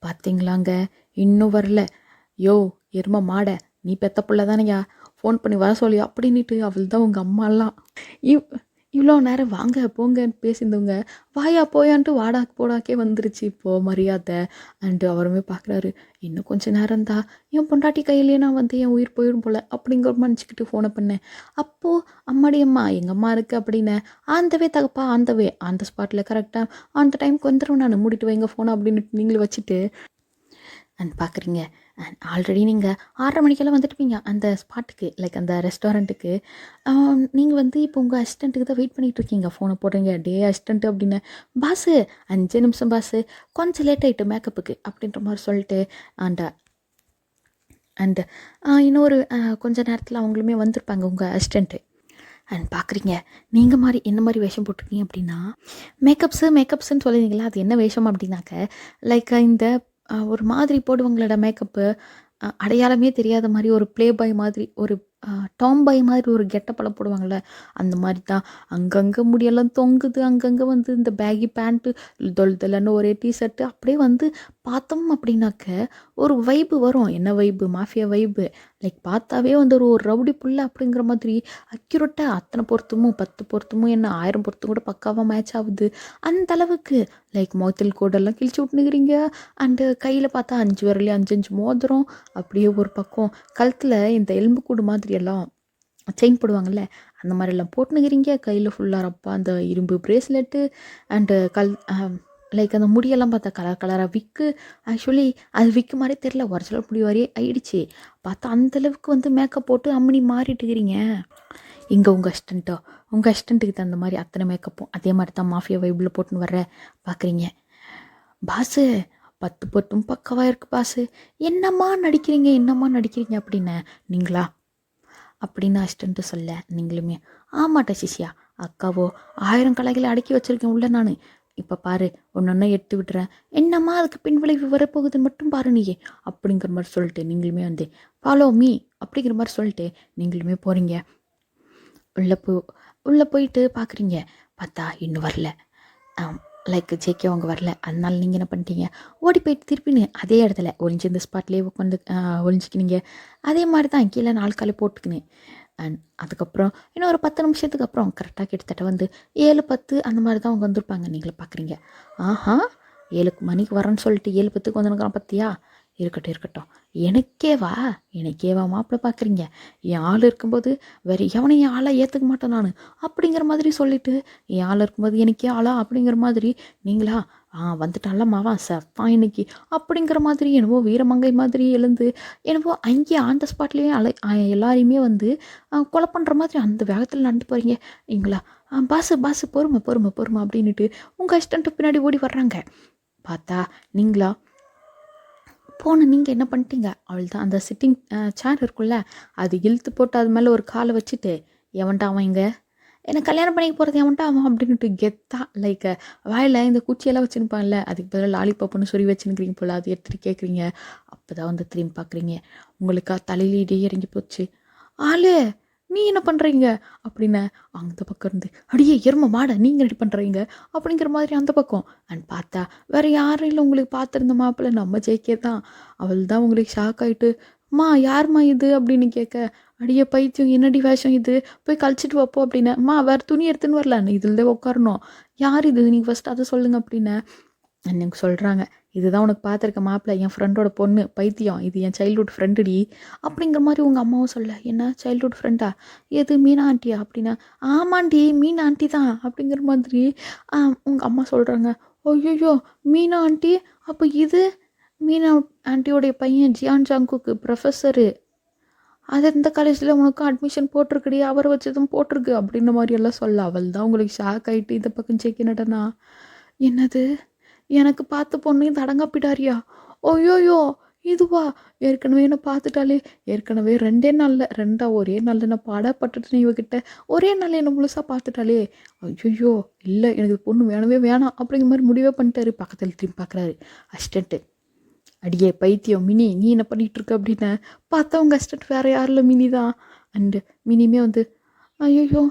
பார்த்தீங்களாங்க இன்னும் வரல. யோ எருமை மாடை, நீ பெத்த பிள்ளை தானையா, ஃபோன் பண்ணி வர சொல்லி அப்படின்ட்டு அவள் தான் உங்கள் அம்மாலாம். இவ் இவ்வளோ நேரம் வாங்க போங்கன்னு பேசியிருந்தவங்க வாயா போயான்ட்டு வாடா போடாக்கே வந்துருச்சு இப்போது மரியாதை. அண்டு அவருமே பார்க்குறாரு, இன்னும் கொஞ்சம் நேரம் தான் என் பொண்டாட்டி கையிலேயே நான் வந்து என் உயிர் போயிடும் போல் அப்படிங்கிற நினச்சிக்கிட்டு ஃபோனை பண்ணேன். அப்போது அம்மாடி அம்மா எங்கள் அம்மா இருக்குது அப்படின்னு ஆந்தவே தகப்பா ஆந்தவே அந்த ஸ்பாட்டில் கரெக்டாக அந்த டைமுக்கு வந்துடும் நான் மூடிட்டு வைங்க ஃபோனை அப்படின்னு நீங்களும் வச்சுட்டு அண்ட் பார்க்குறீங்க. அண்ட் ஆல்ரெடி நீங்கள் 6:30 மணிக்கெல்லாம் வந்துட்டுப்பீங்க அந்த ஸ்பாட்டுக்கு, லைக் அந்த ரெஸ்டாரண்ட்டுக்கு. நீங்கள் வந்து இப்போ உங்கள் அசிஸ்டண்ட்டுக்கு தான் வெயிட் பண்ணிகிட்ருக்கீங்க. ஃபோனை போடுறீங்க, டே அசிஸ்டண்ட்டு அப்படின்னு. பாஸு 5 நிமிஷம் பாஸு, கொஞ்சம் லேட் ஆகிட்டு மேக்கப்புக்கு அப்படின்ற மாதிரி சொல்லிட்டு அண்ட் அண்டு இன்னொரு கொஞ்சம் நேரத்தில் அவங்களுமே வந்திருப்பாங்க உங்கள் அசிஸ்டண்ட்டு. அண்ட் பார்க்குறீங்க, நீங்கள் மாதிரி என்ன மாதிரி வேஷம் போட்டிருக்கீங்க அப்படின்னா மேக்கப்ஸுன்னு சொல்லுவீங்களா, அது என்ன வேஷம் அப்படின்னாக்க லைக் இந்த ஒரு மாதிரி போடுவாங்களடா மேக்கப்பு, அடையாளமே தெரியாத மாதிரி ஒரு ப்ளே பாய் மாதிரி ஒரு டாம் பாய் மாதிரி ஒரு கெட்டப்பெல்லாம் போடுவாங்கள்ல, அந்த மாதிரி தான். அங்கங்கே முடியெல்லாம் தொங்குது, அங்கங்கே வந்து இந்த பேகி பேண்ட்டு தொல்தலன்னு ஒரே டிஷர்ட்டு அப்படியே வந்து பார்த்தோம் அப்படின்னாக்க ஒரு வைப்பு வரும். என்ன வைப்பு? மாஃபியா வைப்பு. லைக் பார்த்தாவே வந்து ஒரு ரவுடி புள்ள அப்படிங்கிற மாதிரி அக்யூரேட்டாக அத்தனை பொருத்தமும் 10 பொருத்தமும் என்ன 1000 பொருத்தம் கூட பக்காவாக மேட்ச் ஆகுது அந்த அளவுக்கு. லைக் முகத்தில் கோடெல்லாம் கிழிச்சு விட்டுனுக்கிறீங்க. அண்டு கையில் பார்த்தா 5 விரலையும் 5 மோதிரம், அப்படியே ஒரு பக்கம் கழுத்தில் இந்த எலும்புக்கூடு மாதிரி எல்லாம் செயின் போடுவாங்கள்ல அந்த மாதிரிலாம் போட்டுனுக்கிறீங்க. கையில் ஃபுல்லாக ரப்பா அந்த இரும்பு பிரேஸ்லெட்டு அண்டு லைக் அந்த முடியெல்லாம் பார்த்தா கலர் கலராக விக்கு. ஆக்சுவலி அது விக்கு மாதிரி தெரில, ஒரிஜினல் முடி வரையே ஆயிடுச்சு. பார்த்தா அந்தளவுக்கு வந்து மேக்கப் போட்டு அம்மனி மாறிட்டுக்கிறீங்க. இங்கே உங்கள் அசிஸ்டண்ட்டுக்கு தகுந்த மாதிரி அத்தனை மேக்கப்பும் அதே மாதிரி தான் மாஃபியா வைப்பில் போட்டுன்னு வர்ற பார்க்குறீங்க. பாஸு 10 பொட்டும் பக்கவாக இருக்குது பாஸு, என்னம்மா நடிக்கிறீங்க அப்படின்னு நீங்களா அப்படின்னு அசிஸ்டண்ட்டு சொல்ல, நீங்களுமே ஆமாட்டா சிஷியா அக்காவோ 1000 கலைகளை அடக்கி வச்சுருக்கேன் உள்ள நான், இப்போ பாரு ஒன்று எடுத்து விட்டுறேன், என்னம்மா அதுக்கு பின்விளைவு வரப்போகுதுன்னு மட்டும் பாரு நீயே அப்படிங்கிற மாதிரி சொல்லிட்டு நீங்களுமே வந்து ஃபாலோ மீ அப்படிங்கிற மாதிரி சொல்லிட்டு நீங்களுமே போகிறீங்க. உள்ளே போயிட்டு பார்க்குறீங்க, பார்த்தா இன்னும் வரல. லைக் ஜேகே அவங்க வரல. அதனால நீங்கள் என்ன பண்ணிட்டீங்க, ஓடி போயிட்டு திருப்பின்னு அதே இடத்துல ஒளிஞ்சு இந்த ஸ்பாட்லேயே உட்காந்து ஒளிஞ்சிக்கினீங்க. அதே மாதிரி தான் கீழே 4 காலை போட்டுக்கினேன். அண்ட் அதுக்கப்புறம் இன்னும் ஒரு 10 நிமிஷத்துக்கு அப்புறம் கரெக்டாக கிட்டத்தட்ட வந்து 7:10 அந்த மாதிரி தான் அவங்க வந்திருப்பாங்க. நீங்களே பார்க்குறீங்க, ஆஹா 7 மணிக்கு வரேன்னு சொல்லிட்டு 7:10 வந்துருக்கான் பார்த்தியா, இருக்கட்டும் எனக்கேவா மாப்பிள்ளை பார்க்குறீங்க, என் ஆள் இருக்கும்போது வேறு எவனையும் என் ஆளாக ஏற்றுக்க மாட்டேன் நான் அப்படிங்கிற மாதிரி சொல்லிவிட்டு என் ஆள் இருக்கும்போது எனக்கே ஆளா அப்படிங்கிற மாதிரி நீங்களா வந்துட்டால மாவா செஃப்பான் இன்னைக்கு அப்படிங்கிற மாதிரி என்னவோ வீரமங்கை மாதிரி எழுந்து என்னவோ அங்கேயே ஆன் த ஸ்பாட்லேயே எல்லாரையுமே வந்து கொலை பண்ணுற மாதிரி அந்த வேகத்தில் நடந்து போகிறீங்க. நீங்களா பாசு பொறுமை அப்படின்ட்டு உங்கள் அசிஸ்டண்ட்டு பின்னாடி ஓடி வர்றாங்க. பார்த்தா நீங்களா நீங்கள் என்ன பண்ணிட்டீங்க, அவள் தான் அந்த சிட்டிங் சேர் இருக்குல்ல அது இழுத்து போட்டு அது மேலே ஒரு காலை வச்சுட்டு எவன்ட்டா அவன் இங்கே என்னை கல்யாணம் பண்ணிக்க போகிறது எவன்ட்டா அவன் அப்படின்ட்டு கெத்தா லைக் வாயில் இந்த குச்சியெல்லாம் வச்சுருப்பான்ல அதுக்கு பதிலாக லாலிபாப்புன்னு சொல்லி வச்சுருக்கிறீங்க போல், அது எடுத்துகிட்டு கேட்குறீங்க. அப்போ தான் வந்து திரும்பி பார்க்குறீங்க, உங்களுக்கா தலையிலே இறங்கி போச்சு. ஆளு நீ என்ன பண்ணுறீங்க அப்படின்னு அந்த பக்கம் இருந்து அடியே எரும மாட நீங்கள் ரெடி பண்ணுறீங்க அப்படிங்கிற மாதிரி அந்த பக்கம். அண்ட் பார்த்தா வேறு யாரும் இல்லை, உங்களுக்கு பார்த்துருந்த மாப்பிள்ளை நம்ம ஜேகே தான். அவள் தான் உங்களுக்கு ஷாக் ஆகிட்டு யாரும்மா இது அப்படின்னு கேட்க, அடியே பைத்தியம் என்னடி வேஷம் இது, போய் கழிச்சிட்டு வைப்போ அப்படின்னு. வேறு துணி எடுத்துன்னு வரல, இதில் தான் உட்காரணும், யார் இது நீங்கள் ஃபஸ்ட் அதை சொல்லுங்க அப்படின்னு எனக்கு சொல்கிறாங்க. இதுதான் உனக்கு பார்த்துருக்க மாப்பிள்ளை, என் ஃப்ரெண்டோட பொண்ணு பைத்தியம், இது என் சைல்ட்ஹுட் ஃப்ரெண்டுடி அப்படிங்கிற மாதிரி உங்கள் அம்மாவும் சொல்ல, என்ன சைல்ட்ஹுட் ஃப்ரெண்டா, எது மீனா ஆண்டியா அப்படின்னா, ஆமாண்டி மீனா ஆண்டி தான் அப்படிங்கிற மாதிரி உங்கள் அம்மா சொல்கிறாங்க. ஐயோ மீனா ஆண்டி, அப்போ இது மீனா ஆண்டியோடைய பையன் ஜியான் ஜாங்குக்கு ப்ரொஃபஸரு, அது இந்த காலேஜில் உனக்கு அட்மிஷன் போட்டிருக்குடி, அவரை வச்சதும் போட்டிருக்கு அப்படின்ற மாதிரி எல்லாம் சொல்ல. அவள் தான் உங்களுக்கு ஷாக் ஆகிட்டு இந்த பக்கம் சேக்கினடனா, என்னது எனக்கு பார்த்த பொண்ணு இந்த அடங்காப்பிடாரியா, ஓயோயோ இதுவா, ஏற்கனவே என்ன பார்த்துட்டாலே, ஏற்கனவே 2 நாளில் ஒரே நாளில் நான் பாடப்பட்டுட்டேன் இவகிட்ட, ஒரே நாளில் என்ன முழுசாக பார்த்துட்டாலே, ஐயோ இல்லை எனக்கு பொண்ணு வேணாம் அப்படிங்கிற மாதிரி முடிவே பண்ணிட்டாரு. பக்கத்தில் திரும்பி பார்க்குறாரு அசிஸ்டண்ட்டு, அடியே பைத்தியம் மினி நீ என்ன பண்ணிகிட்ருக்க அப்படின்னு பார்த்தா உங்கள் அசிஸ்டண்ட் வேறு யாரில் மினி தான். அண்டு மினிமே வந்து ஐயோ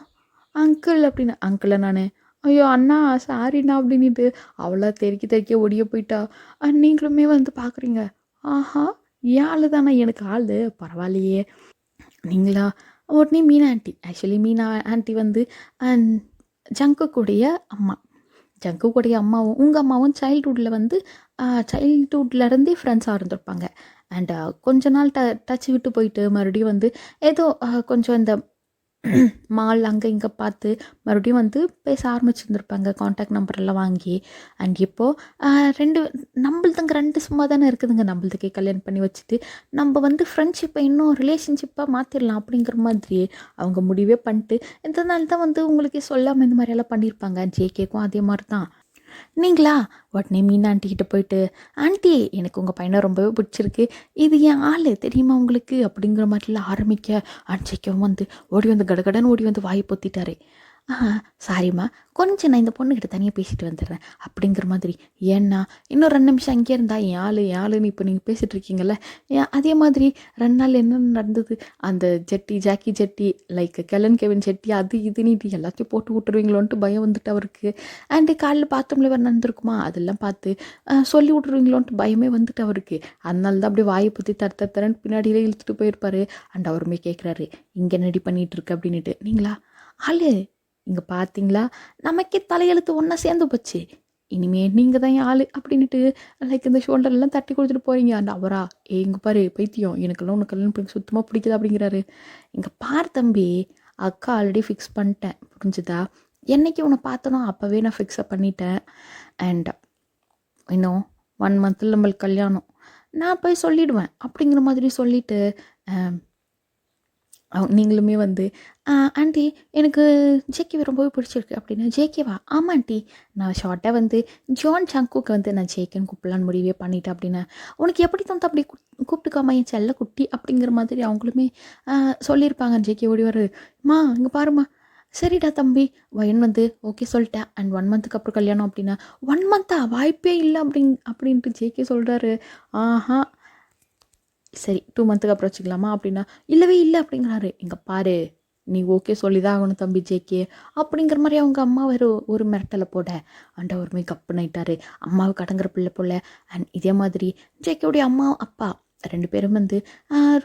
அங்கிள் அப்படின்னு, அங்கிளை நான் ஐயோ அண்ணா சாரிண்ணா அப்படின்ட்டு அவளை தெறிக்க ஒடிய போயிட்டா. நீங்களுமே வந்து பார்க்குறீங்க, ஆஹா ஏன் ஆள் தானே எனக்கு ஆள் பரவாயில்லையே நீங்களா? உடனே Meena anti actually Meena anti வந்து ஜங்குக்குடைய அம்மா. ஜங்குக்குடைய அம்மாவும் உங்கள் அம்மாவும் சைல்ட்ஹுட்டில் வந்து சைல்ட்ஹுட்லேருந்தே ஃப்ரெண்ட்ஸாக இருந்திருப்பாங்க. அண்ட் கொஞ்ச நாள் டச் விட்டு போயிட்டு மறுபடியும் வந்து ஏதோ கொஞ்சம் இந்த மால் அங்கே இங்கே பார்த்து மறுபடியும் வந்து பேச ஆரம்பிச்சிருந்துருப்பாங்க காண்டாக்ட் நம்பரெல்லாம் வாங்கி. அண்ட் இப்போது நம்மளுதுங்க ரெண்டு சும்மா தானே இருக்குதுங்க. நம்மளுதுக்கே கல்யாணம் பண்ணி வச்சுட்டு நம்ம வந்து ஃப்ரெண்ட்ஷிப்பை இன்னும் ரிலேஷன்ஷிப்பாக மாற்றிடலாம் அப்படிங்கிற மாதிரி அவங்க முடிவே பண்ணிட்டு இதனால தான் வந்து உங்களுக்கு சொல்லாமல் இந்த மாதிரியெல்லாம் பண்ணியிருப்பாங்க. ஜேகேக்கும் அதே மாதிரி தான். நீங்களா? உடனே மீனா ஆண்டிக்கிட்ட போயிட்டு, ஆண்டி எனக்கு உங்கள் பையனை ரொம்பவே பிடிச்சிருக்கு, இது என் ஆள் தெரியுமா உங்களுக்கு அப்படிங்கிற மாதிரிலாம் ஆரம்பிக்க ஜேகேவும் வந்து ஓடி வந்து கடகடன்னு ஓடி வந்து வாயை பொத்திட்டாரு. சாரிம்மா, கொஞ்சம் நான் இந்த பொண்ணுக்கிட்ட தனியாக பேசிட்டு வந்துடுறேன் அப்படிங்கிற மாதிரி. ஏன்னா இன்னும் 2 நிமிஷம் அங்கேயே இருந்தா என் ஆளுன்னு இப்போ நீங்கள் பேசிகிட்டு இருக்கீங்கல்ல, அதே மாதிரி 2 நாள் என்ன நடந்தது, அந்த ஜாக்கி ஜெட்டி லைக் கெலன் கெவின் ஜெட்டி அது இதுன்னு இது எல்லாத்தையும் போட்டு விட்டுருவீங்களோன்ட்டு பயம் வந்துட்டு அவருக்கு. அண்டு காலையில் பார்த்தோம்ல வேறு நடந்திருக்குமா, அதெல்லாம் பார்த்து சொல்லி விட்ருவீங்களோன்ட்டு பயமே வந்துட்டு அவருக்கு. அதனால தான் அப்படியே வாயை பற்றி தரன்னு பின்னாடியிலே இழுத்துட்டு போயிருப்பாரு. அண்ட் அவருமே கேட்குறாரு, இங்கே என்னடி பண்ணிகிட்டு இருக்கு அப்படின்ட்டு. நீங்களா? ஆளு இங்கே பார்த்தீங்களா, நமக்கே தலையெழுத்து ஒன்றா சேர்ந்து போச்சு, இனிமேல் நீங்கள் தான் என் ஆள் அப்படின்ட்டு லைக் இந்த ஷோல்டர்லாம் தட்டி கொடுத்துட்டு போகிறீங்க. அண்ட் அவரா, இங்கே பாரு பைத்தியம், எனக்கெல்லாம் உனக்கு கல்யாணம் சுத்தமாக பிடிக்குது அப்படிங்கிறாரு. இங்கே பார் தம்பி, அக்கா ஆல்ரெடி ஃபிக்ஸ் பண்ணிட்டேன், புரிஞ்சுதா? என்னைக்கு உன்னை பார்த்தனோ அப்போவே நான் ஃபிக்ஸப் பண்ணிட்டேன். அண்ட் இன்னும் 1 மந்தில் நம்மளுக்கு கல்யாணம், நான் போய் சொல்லிவிடுவேன் அப்படிங்கிற மாதிரி சொல்லிவிட்டு நீங்களுமே வந்து ஆண்டி எனக்கு ஜேகேவை ரொம்பவே பிடிச்சிருக்கு அப்படின்னா, ஜேகேவா? ஆமாம் ஆண்டி, நான் ஷார்ட்டாக வந்து ஜான் சங்குக்கு வந்து நான் ஜேகேன்னு கூப்பிடலான்னு முடிவே பண்ணிட்டேன் அப்படின்னா, உனக்கு எப்படி தோணுது அப்படி கூப்பிட்டுக்காமா என் செல்ல குட்டி அப்படிங்கிற மாதிரி அவங்களுமே சொல்லியிருப்பாங்க. ஜேகே ஓடி வரு, மா இங்கே பாருமா, சரிடா தம்பி வயன் வந்து ஓகே சொல்லிட்டேன். அண்ட் 1 மந்த்துக்கு அப்புறம் கல்யாணம் அப்படின்னா, 1 மந்த்தா? வாய்ப்பே இல்லை அப்படின்ட்டு ஜேகே சொல்கிறாரு. சரி 2 மந்த்துக்கு அப்புறம் வச்சுக்கலாமா அப்படின்னா, இல்லவே இல்லை அப்படிங்கிறாரு. இங்கே பாரு, நீ ஓகே சொல்லி தான் ஆகணும் தம்பி ஜேகே அப்படிங்கிற மாதிரி அவங்க அம்மா ஒரு மிரட்டலை போட அண்ட் அவருமே கப்பு நைட்டாரு. அம்மாவுக்கு அடங்குற பிள்ளை போல. அண்ட் இதே மாதிரி ஜேகேவுடைய அம்மா அப்பா 2 பேரும் வந்து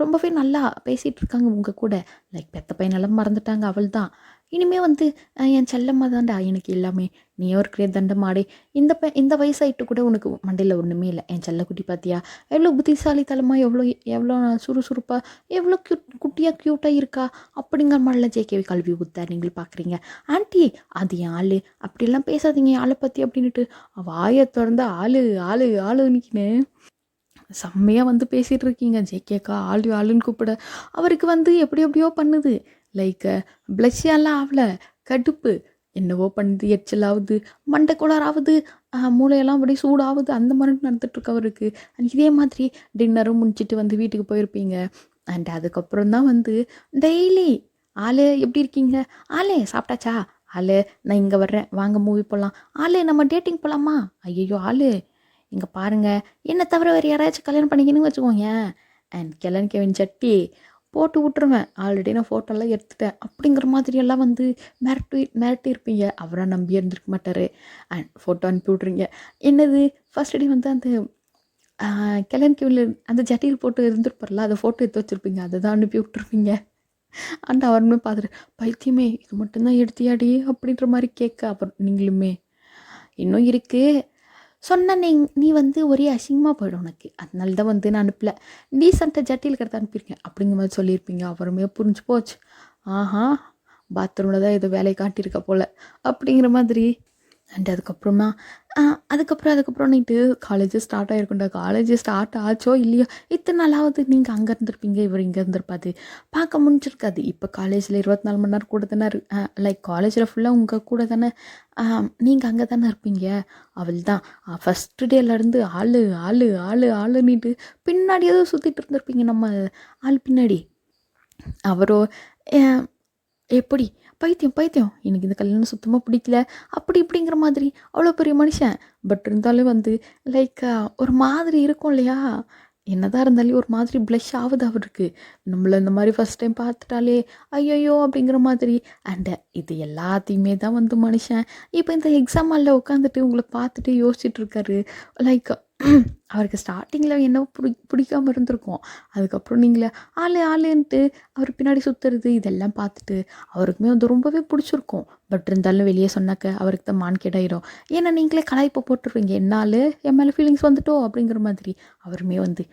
ரொம்பவே நல்லா பேசிகிட்டு இருக்காங்க உங்கள் கூட. லைக் பெத்த பையனெல்லாம் மறந்துட்டாங்க, அவள் தான் இனிமேல் வந்து என் செல்லம்மா தான்டா எனக்கு எல்லாமே, நீ இருக்கிற தண்டமாடே, இந்த வயசாயிட்டு கூட உனக்கு மண்டையில் ஒன்றுமே இல்லை, என் செல்லக்குட்டி பார்த்தியா எவ்வளோ புத்திசாலித்தனமாக, எவ்வளோ சுறுசுறுப்பாக, எவ்வளோ குட்டியாக க்யூட்டாக இருக்கா அப்படிங்கிற மாதிரிலாம் ஜேகேவி கல்வி ஊத்தார். நீங்கள் பார்க்குறீங்க ஆண்டி, அது என் ஆள், அப்படிலாம் பேசாதீங்க என் ஆளை பற்றி அப்படின்ட்டு வாயை திறந்த ஆளுன்னுக்கின்னு செம்மையாக வந்து பேசிகிட்டு இருக்கீங்க. ஜேகேக்கா ஆளுன்னு கூப்பிட அவருக்கு வந்து எப்படியோ பண்ணுது. லைக் ப்ளஷ்ஷெல்லாம் ஆகல, கடுப்பு என்னவோ பண்ணுது, எச்சல் ஆகுது, மண்டை குளராகுது, மூளையெல்லாம் அப்படியே சூடாகுது, அந்த மாதிரி நடந்துட்டுருக்கு அவருக்கு. அண்ட் இதே மாதிரி டின்னரும் முடிச்சுட்டு வந்து வீட்டுக்கு போயிருப்பீங்க. அண்ட் அதுக்கப்புறம் தான் வந்து டெய்லி ஆளு எப்படி இருக்கீங்க, ஆளே சாப்பிட்டாச்சா, ஆளு நான் இங்கே வர்றேன் வாங்க மூவி போகலாம், ஆளு நம்ம டேட்டிங் போகலாமா, ஐயோ ஆளு இங்கே பாருங்கள், என்னை தவிர வேறு யாராச்சும் கல்யாணம் பண்ணிக்கணும்னு வச்சுக்கோங்க, அண்ட் கெலன் கெவின் சட்டி போட்டு விட்ருவேன், ஆல்ரெடி நான் ஃபோட்டோலாம் எடுத்துட்டேன் அப்படிங்கிற மாதிரியெல்லாம் வந்து மிரட்டி இருப்பீங்க. அவராக நம்பி இருந்திருக்க மாட்டார். அண்ட் ஃபோட்டோ அனுப்பி விட்றீங்க. என்னது ஃபர்ஸ்ட் டே வந்து அந்த கெலன் கெவின் அந்த ஜட்டியில் போட்டு இருந்திருப்பார்ல, அதை ஃபோட்டோ எடுத்து வச்சுருப்பீங்க, அதை தான் அனுப்பி விட்ருப்பீங்க. அண்ட் அவருமே பார்த்துட்டு, பைத்தியமே இது மட்டும்தான் எடுத்தியாடி அப்படின்ற மாதிரி கேட்க, அப்புறம் நீங்களுமே இன்னும் இருக்குது சொன்ன நீ வந்து ஒரே அசிங்கமாக போய்டும் உனக்கு, அதனால தான் வந்து நான் அனுப்பல, டீசெண்டாக ஜட்டியில் கிடத்த அனுப்பியிருக்கேன் அப்படிங்கிற மாதிரி சொல்லியிருப்பீங்க. அப்புறமே புரிஞ்சு போச்சு, பாத்ரூமில் தான் ஏதோ வேலையை காட்டியிருக்க போல் அப்படிங்கிற மாதிரி. அண்ட் அதுக்கப்புறம் நைட்டு காலேஜ் ஸ்டார்ட் ஆகிருக்குண்டா. காலேஜ் ஸ்டார்ட் ஆச்சோ இல்லையோ, இத்தனை நாளாவது நீங்கள் அங்கே இருந்திருப்பீங்க, இவர் இங்கே இருந்திருப்பாது, பார்க்க முடிஞ்சிருக்காது. இப்போ காலேஜில் 24 மணி நேரம் கூட தானே லைக் காலேஜில் ஃபுல்லாக உங்கள் கூட தானே, நீங்கள் அங்கே தானே இருப்பீங்க. அவள் தான் ஃபஸ்ட்டு டேலேருந்து ஆளுன்னுட்டு பின்னாடி ஏதோ சுற்றிட்டு இருந்திருப்பீங்க நம்ம ஆள் பின்னாடி. அவரோ எப்படி பைத்தியம் எனக்கு இந்த கல்யாணம் சுத்தமாக பிடிக்கல அப்படி இப்படிங்கிற மாதிரி அவ்வளோ பெரிய மனுஷன். பட் இருந்தாலும் வந்து லைக் ஒரு மாதிரி இருக்கும் இல்லையா, என்னதான் இருந்தாலும் ஒரு மாதிரி ப்ளஷ் ஆகுது அவருக்கு, நம்மளை இந்த மாதிரி ஃபஸ்ட் டைம் பார்த்துட்டாலே ஐயோ அப்படிங்கிற மாதிரி. அண்டு இது எல்லாத்தையுமே தான் வந்து மனுஷன் இப்போ இந்த எக்ஸாம் ஹாலில் உட்காந்துட்டு உங்களை பார்த்துட்டு யோசிச்சுட்டு இருக்காரு. லைக் அவருக்கு ஸ்டார்டிங்கில் என்ன பிடிக்காம இருந்திருக்கும். அதுக்கப்புறம் நீங்களே ஆளுன்ட்டு அவர் பின்னாடி சுற்றுறது இதெல்லாம் பார்த்துட்டு அவருக்குமே வந்து ரொம்பவே பிடிச்சிருக்கும். பட் இருந்தாலும் வெளியே சொன்னாக்க அவருக்கு தான் மான்கேடாயிடும். ஏன்னா நீங்களே கலாய்ப்பை போட்டுருவீங்க, என்னால் என் மேலே ஃபீலிங்ஸ் வந்துட்டோ அப்படிங்கிற மாதிரி. அவருமே வந்து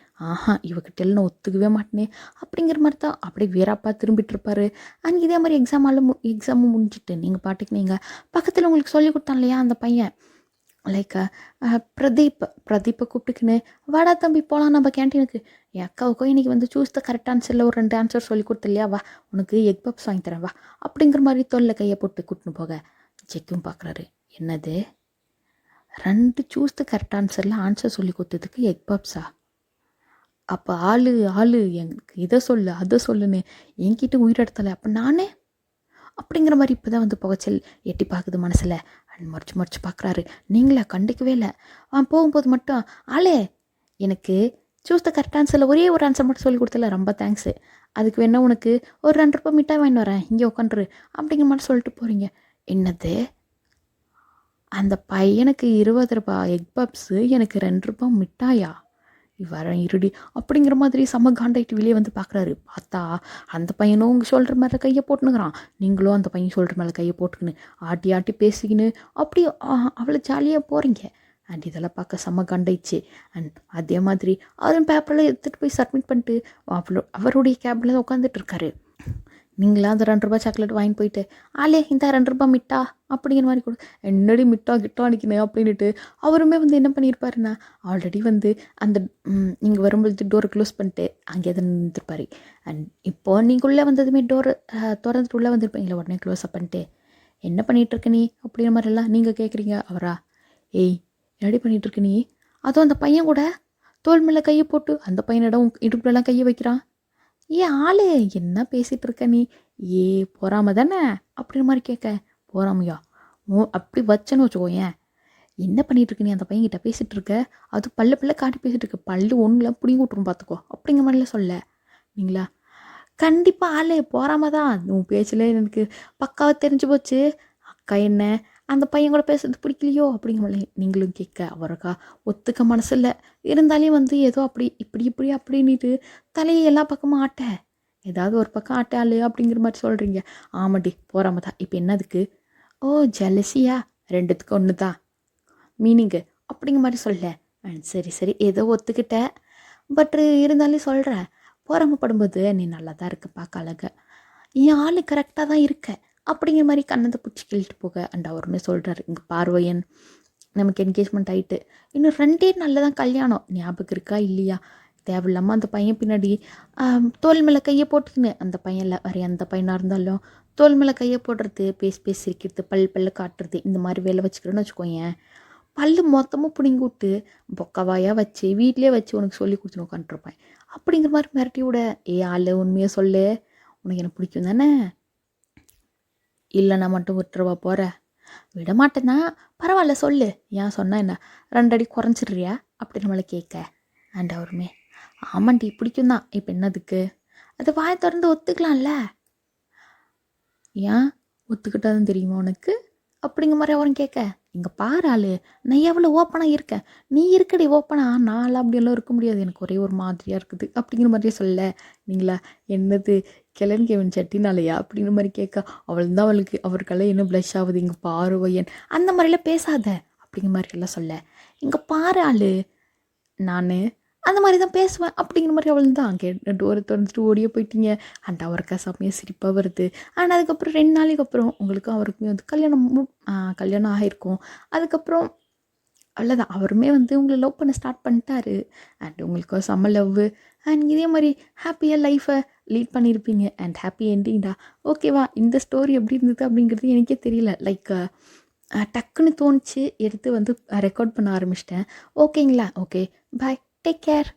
இவகிட்ட நான் ஒத்துக்கவே மாட்டேனே அப்படிங்கிற மாதிரி தான் அப்படியே வீராப்பா திரும்பிட்டு இருப்பார். அண்ட் இதே மாதிரி எக்ஸாமும் முடிஞ்சிட்டு நீங்கள் பாட்டுக்கு நீங்கள் பக்கத்தில் உங்களுக்கு சொல்லி கொடுத்தான் இல்லையா அந்த பையன், லைக் பிரதீப்பை கூப்பிட்டுக்கின்னு வாடா தம்பி போகலாம் நம்ம கேன்டீனுக்கு, என் அக்காவுக்கும் இன்றைக்கி வந்து சூஸ் த கரெக்ட் ஆன்சரில் ஒரு 2 ஆன்சர் சொல்லி கொடுத்து இல்லையா, வா உனக்கு எக் பப்ஸ் வாங்கி தரேன் வா அப்படிங்கிற மாதிரி தோளில் கையை போட்டு கூட்டின்னு போக ஜெக்கும் பார்க்குறாரு. என்னது 2 சூஸ் த கரெக்ட் ஆன்சர் சொல்லி கொடுத்ததுக்கு எக் பப்ஸா? அப்போ ஆளு எனக்கு இதை சொல்லு அதை சொல்லுன்னு என்கிட்ட உயிரிடத்தலை, அப்போ நானே அப்படிங்கிற மாதிரி இப்போ தான் வந்து புகைச்சல் எட்டி பார்க்குது மனசில். அண்ட் மறைச்சு பார்க்குறாரு. நீங்களா கண்டுக்கவே இல்லை. போகும்போது மட்டும் ஆளே எனக்கு சூஸ் த கரெக்ட் ஆன்சரில் ஒரே ஒரு ஆன்சர் மட்டும் சொல்லி கொடுத்தல, ரொம்ப தேங்க்ஸு, அதுக்கு வேணா உனக்கு ஒரு 2 ரூபாய் மிட்டாய் வாங்கிட்டு வரேன், இங்கே உட்காந்துரு அப்படிங்கிற மாதிரி சொல்லிட்டு போகிறீங்க. என்னது அந்த பையனுக்கு 20 ரூபாய் எக் பப்ஸு, எனக்கு 2 ரூபாய் மிட்டாயா? வரேன் இருடி அப்படிங்கிற மாதிரி செம்ம காண்டாயிட்டு வெளியே வந்து பார்க்குறாரு. பார்த்தா அந்த பையனும் உங்கள் ஷோல்டர் மேலே கையை போட்டுனுங்கிறான். நீங்களும் அந்த பையன் ஷோல்டர் மேலே கையை போட்டுக்கின்னு ஆட்டி பேசிக்கின்னு அப்படி அவ்வளோ ஜாலியாக போகிறீங்க. அண்ட் இதெல்லாம் பார்க்க செம்ம காண்டாயிடுச்சு. அண்ட் அதே மாதிரி அவரும் பேப்பரில் எடுத்துகிட்டு போய் சப்மிட் பண்ணிட்டு அவருடைய கேபில் தான் உட்காந்துட்டு இருக்காரு. நீங்களாம் அந்த 2 ரூபாய் சாக்லேட் வாங்கிட்டு போயிட்டு ஆளே இந்த 2 ரூபாய் மிட்டா அப்படிங்கிற மாதிரி கூட என்னடி மிட்டா அடிக்கணும் அப்படின்ட்டு அவருமே வந்து என்ன பண்ணியிருப்பாருன்னா ஆல்ரெடி வந்து அந்த இங்கே வரும்பொழுது டோரை க்ளோஸ் பண்ணிட்டு அங்கேயே தான் நின்றுருப்பாரு. அண்ட் இப்போது நீங்கள் உள்ளே வந்ததுமே டோரை திறந்துட்டு உள்ளே வந்திருப்பீங்களா, உடனே க்ளோஸ் அப் பண்ணிட்டு என்ன பண்ணிகிட்ருக்க நீ அப்படிங்கிற மாதிரிலாம் நீங்கள் கேட்குறீங்க. அவரா ஏய் என்னடி பண்ணிகிட்ருக்க நீ, அதுவும் அந்த பையன் கூட தோல் மேலே கையை போட்டு அந்த பையனிடம் இடுப்புலலாம் கையை வைக்கிறான். ஆளு என்ன பேசிகிட்டு இருக்க நீ, போறாம தானே அப்படின்ற மாதிரி கேட்க. போறாமையா அப்படி வச்சேன்னு வச்சுக்கோ, என்ன பண்ணிகிட்டு இருக்க நீ, அந்த பையன்கிட்ட பேசிகிட்டு இருக்க, அது பல்ல காட்டி பேசிகிட்டு இருக்க, பல்லு ஒன்றில் பிடிங்கி விட்டுரும் பார்த்துக்கோ அப்படிங்கிற மாதிரிலாம் சொல்ல. நீங்களா கண்டிப்பாக ஆளு போறாம தான், உன் பேச்சில் எனக்கு பக்காவாக தெரிஞ்சு போச்சு, அக்கா என்ன அந்த பையன் கூட பேசுறது பிடிக்கலையோ அப்படிங்கிற மாதிரி நீங்களும் கேட்க. அவருக்கா ஒத்துக்க மனசில்லை, இருந்தாலும் வந்து ஏதோ அப்படி இப்படி அப்படின்ட்டு தலையை எல்லா பக்கமும் ஆட்ட, ஏதாவது ஒரு பக்கம் ஆட்டாளு அப்படிங்கிற மாதிரி சொல்கிறீங்க. ஆமாடி போகாம தான். இப்போ என்னதுக்கு? ஓ ஜலசியா, 2த்துக்கு 1 தான் மீனிங்கு அப்படிங்கிற மாதிரி சொல்ல. சரி ஏதோ ஒத்துக்கிட்டேன், பட் இருந்தாலும் சொல்கிறேன், போகாமப்படும்போது நீ நல்லா தான் இருக்க, பார்க்க அழக, என் ஆள் கரெக்டாக தான் இருக்க அப்படிங்கிற மாதிரி கண்ணத்தை பிடிச்சி கிழிட்டு போக. அண்ட் அவருமே சொல்கிறாரு, இங்கே பார்வையன் நமக்கு என்கேஜ்மெண்ட் ஆகிட்டு இன்னும் 2 நாளில் தான் கல்யாணம், ஞாபகம் இருக்கா இல்லையா? தேவையில்லாமல் அந்த பையன் பின்னாடி தோல் மேலே கையை போட்டுக்கின்னு, அந்த பையனில் வேறு எந்த பையனாக இருந்தாலும் தோல் மேலே கையை போடுறது, பேசி சிரிக்கிறது, பல்ல காட்டுறது, இந்த மாதிரி வேலை வச்சுக்கிறேன்னு வச்சுக்கோங்க, பல்லு மொத்தமும் பிடிங்கி விட்டு பொக்கவாயாக வச்சு வீட்லேயே வச்சு உனக்கு சொல்லி கொடுத்துன்னு உட்காந்துருப்பேன் அப்படிங்கிற மாதிரி மிரட்டி விட. ஆள் உண்மையாக சொல்லு, உனக்கு எனக்கு பிடிக்கும் தானே, இல்லைன்னா மட்டும் விட்டுருவா போகிற, விட மாட்டேன்னா பரவாயில்ல சொல்லு, ஏன் சொன்னால் என்ன 2 அடி குறைஞ்சிடுறியா அப்படின்னு நம்மளை கேட்க. அண்ட் அவருமே ஆமாண்டி பிடிக்கும் தான், இப்போ என்னதுக்கு, அது வாயை திறந்து ஒத்துக்கலாம்ல, ஏன் ஒத்துக்கிட்டாதான் தெரியுமா உனக்கு அப்படிங்கிற மாதிரி அவரும் கேட்க. இங்கே பாரு ஆளு, நான் எவ்வளோ ஓப்பனாக இருக்கேன், நீ இருக்கடி ஓப்பனாக, நான்லாம் அப்படியெல்லாம் இருக்க முடியாது, எனக்கு ஒரே ஒரு மாதிரியாக இருக்குது அப்படிங்கிற மாதிரியே சொல்ல. நீங்களா என்னது கிழன் கேவன் சட்டினாலையா அப்படிங்கிற மாதிரி கேட்க. அவள் தான் அவருக்கெல்லாம் என்ன ப்ளஷ் ஆகுது, இங்கே பாரு வையன் அந்த மாதிரிலாம் பேசாத அப்படிங்கிற மாதிரி எல்லாம் சொல்ல. இங்கே பாரு ஆளு, நான் அந்த மாதிரி தான் பேசுவேன் அப்படிங்கிற மாதிரி அவள் தான் அங்கே டோரை திறந்துட்டு ஓடியே போயிட்டீங்க. அண்ட் அவருக்கா செம்மையாக சிரிப்பாக வருது. அண்ட் அதுக்கப்புறம் 2 நாளைக்கு அப்புறம் உங்களுக்கும் அவருக்குமே வந்து கல்யாணம் ஆகிருக்கும். அதுக்கப்புறம் அவ்வளோதான், அவருமே வந்து உங்களை லவ் பண்ண ஸ்டார்ட் பண்ணிட்டாரு. அண்ட் உங்களுக்கு செம்ம லவ், அண்ட் இதே மாதிரி ஹாப்பியாக லைஃப்பை லீட் பண்ணியிருப்பீங்க. அண்ட் ஹாப்பி என்டிங்டா. ஓகேவா, இந்த ஸ்டோரி எப்படி இருந்தது அப்படிங்கிறது எனக்கே தெரியல, லைக் டக்குன்னு தோணுச்சு, எடுத்து வந்து ரெக்கார்ட் பண்ண ஆரம்பிச்சிட்டேன். ஓகேங்களா, ஓகே பாய், டேக் கேர்.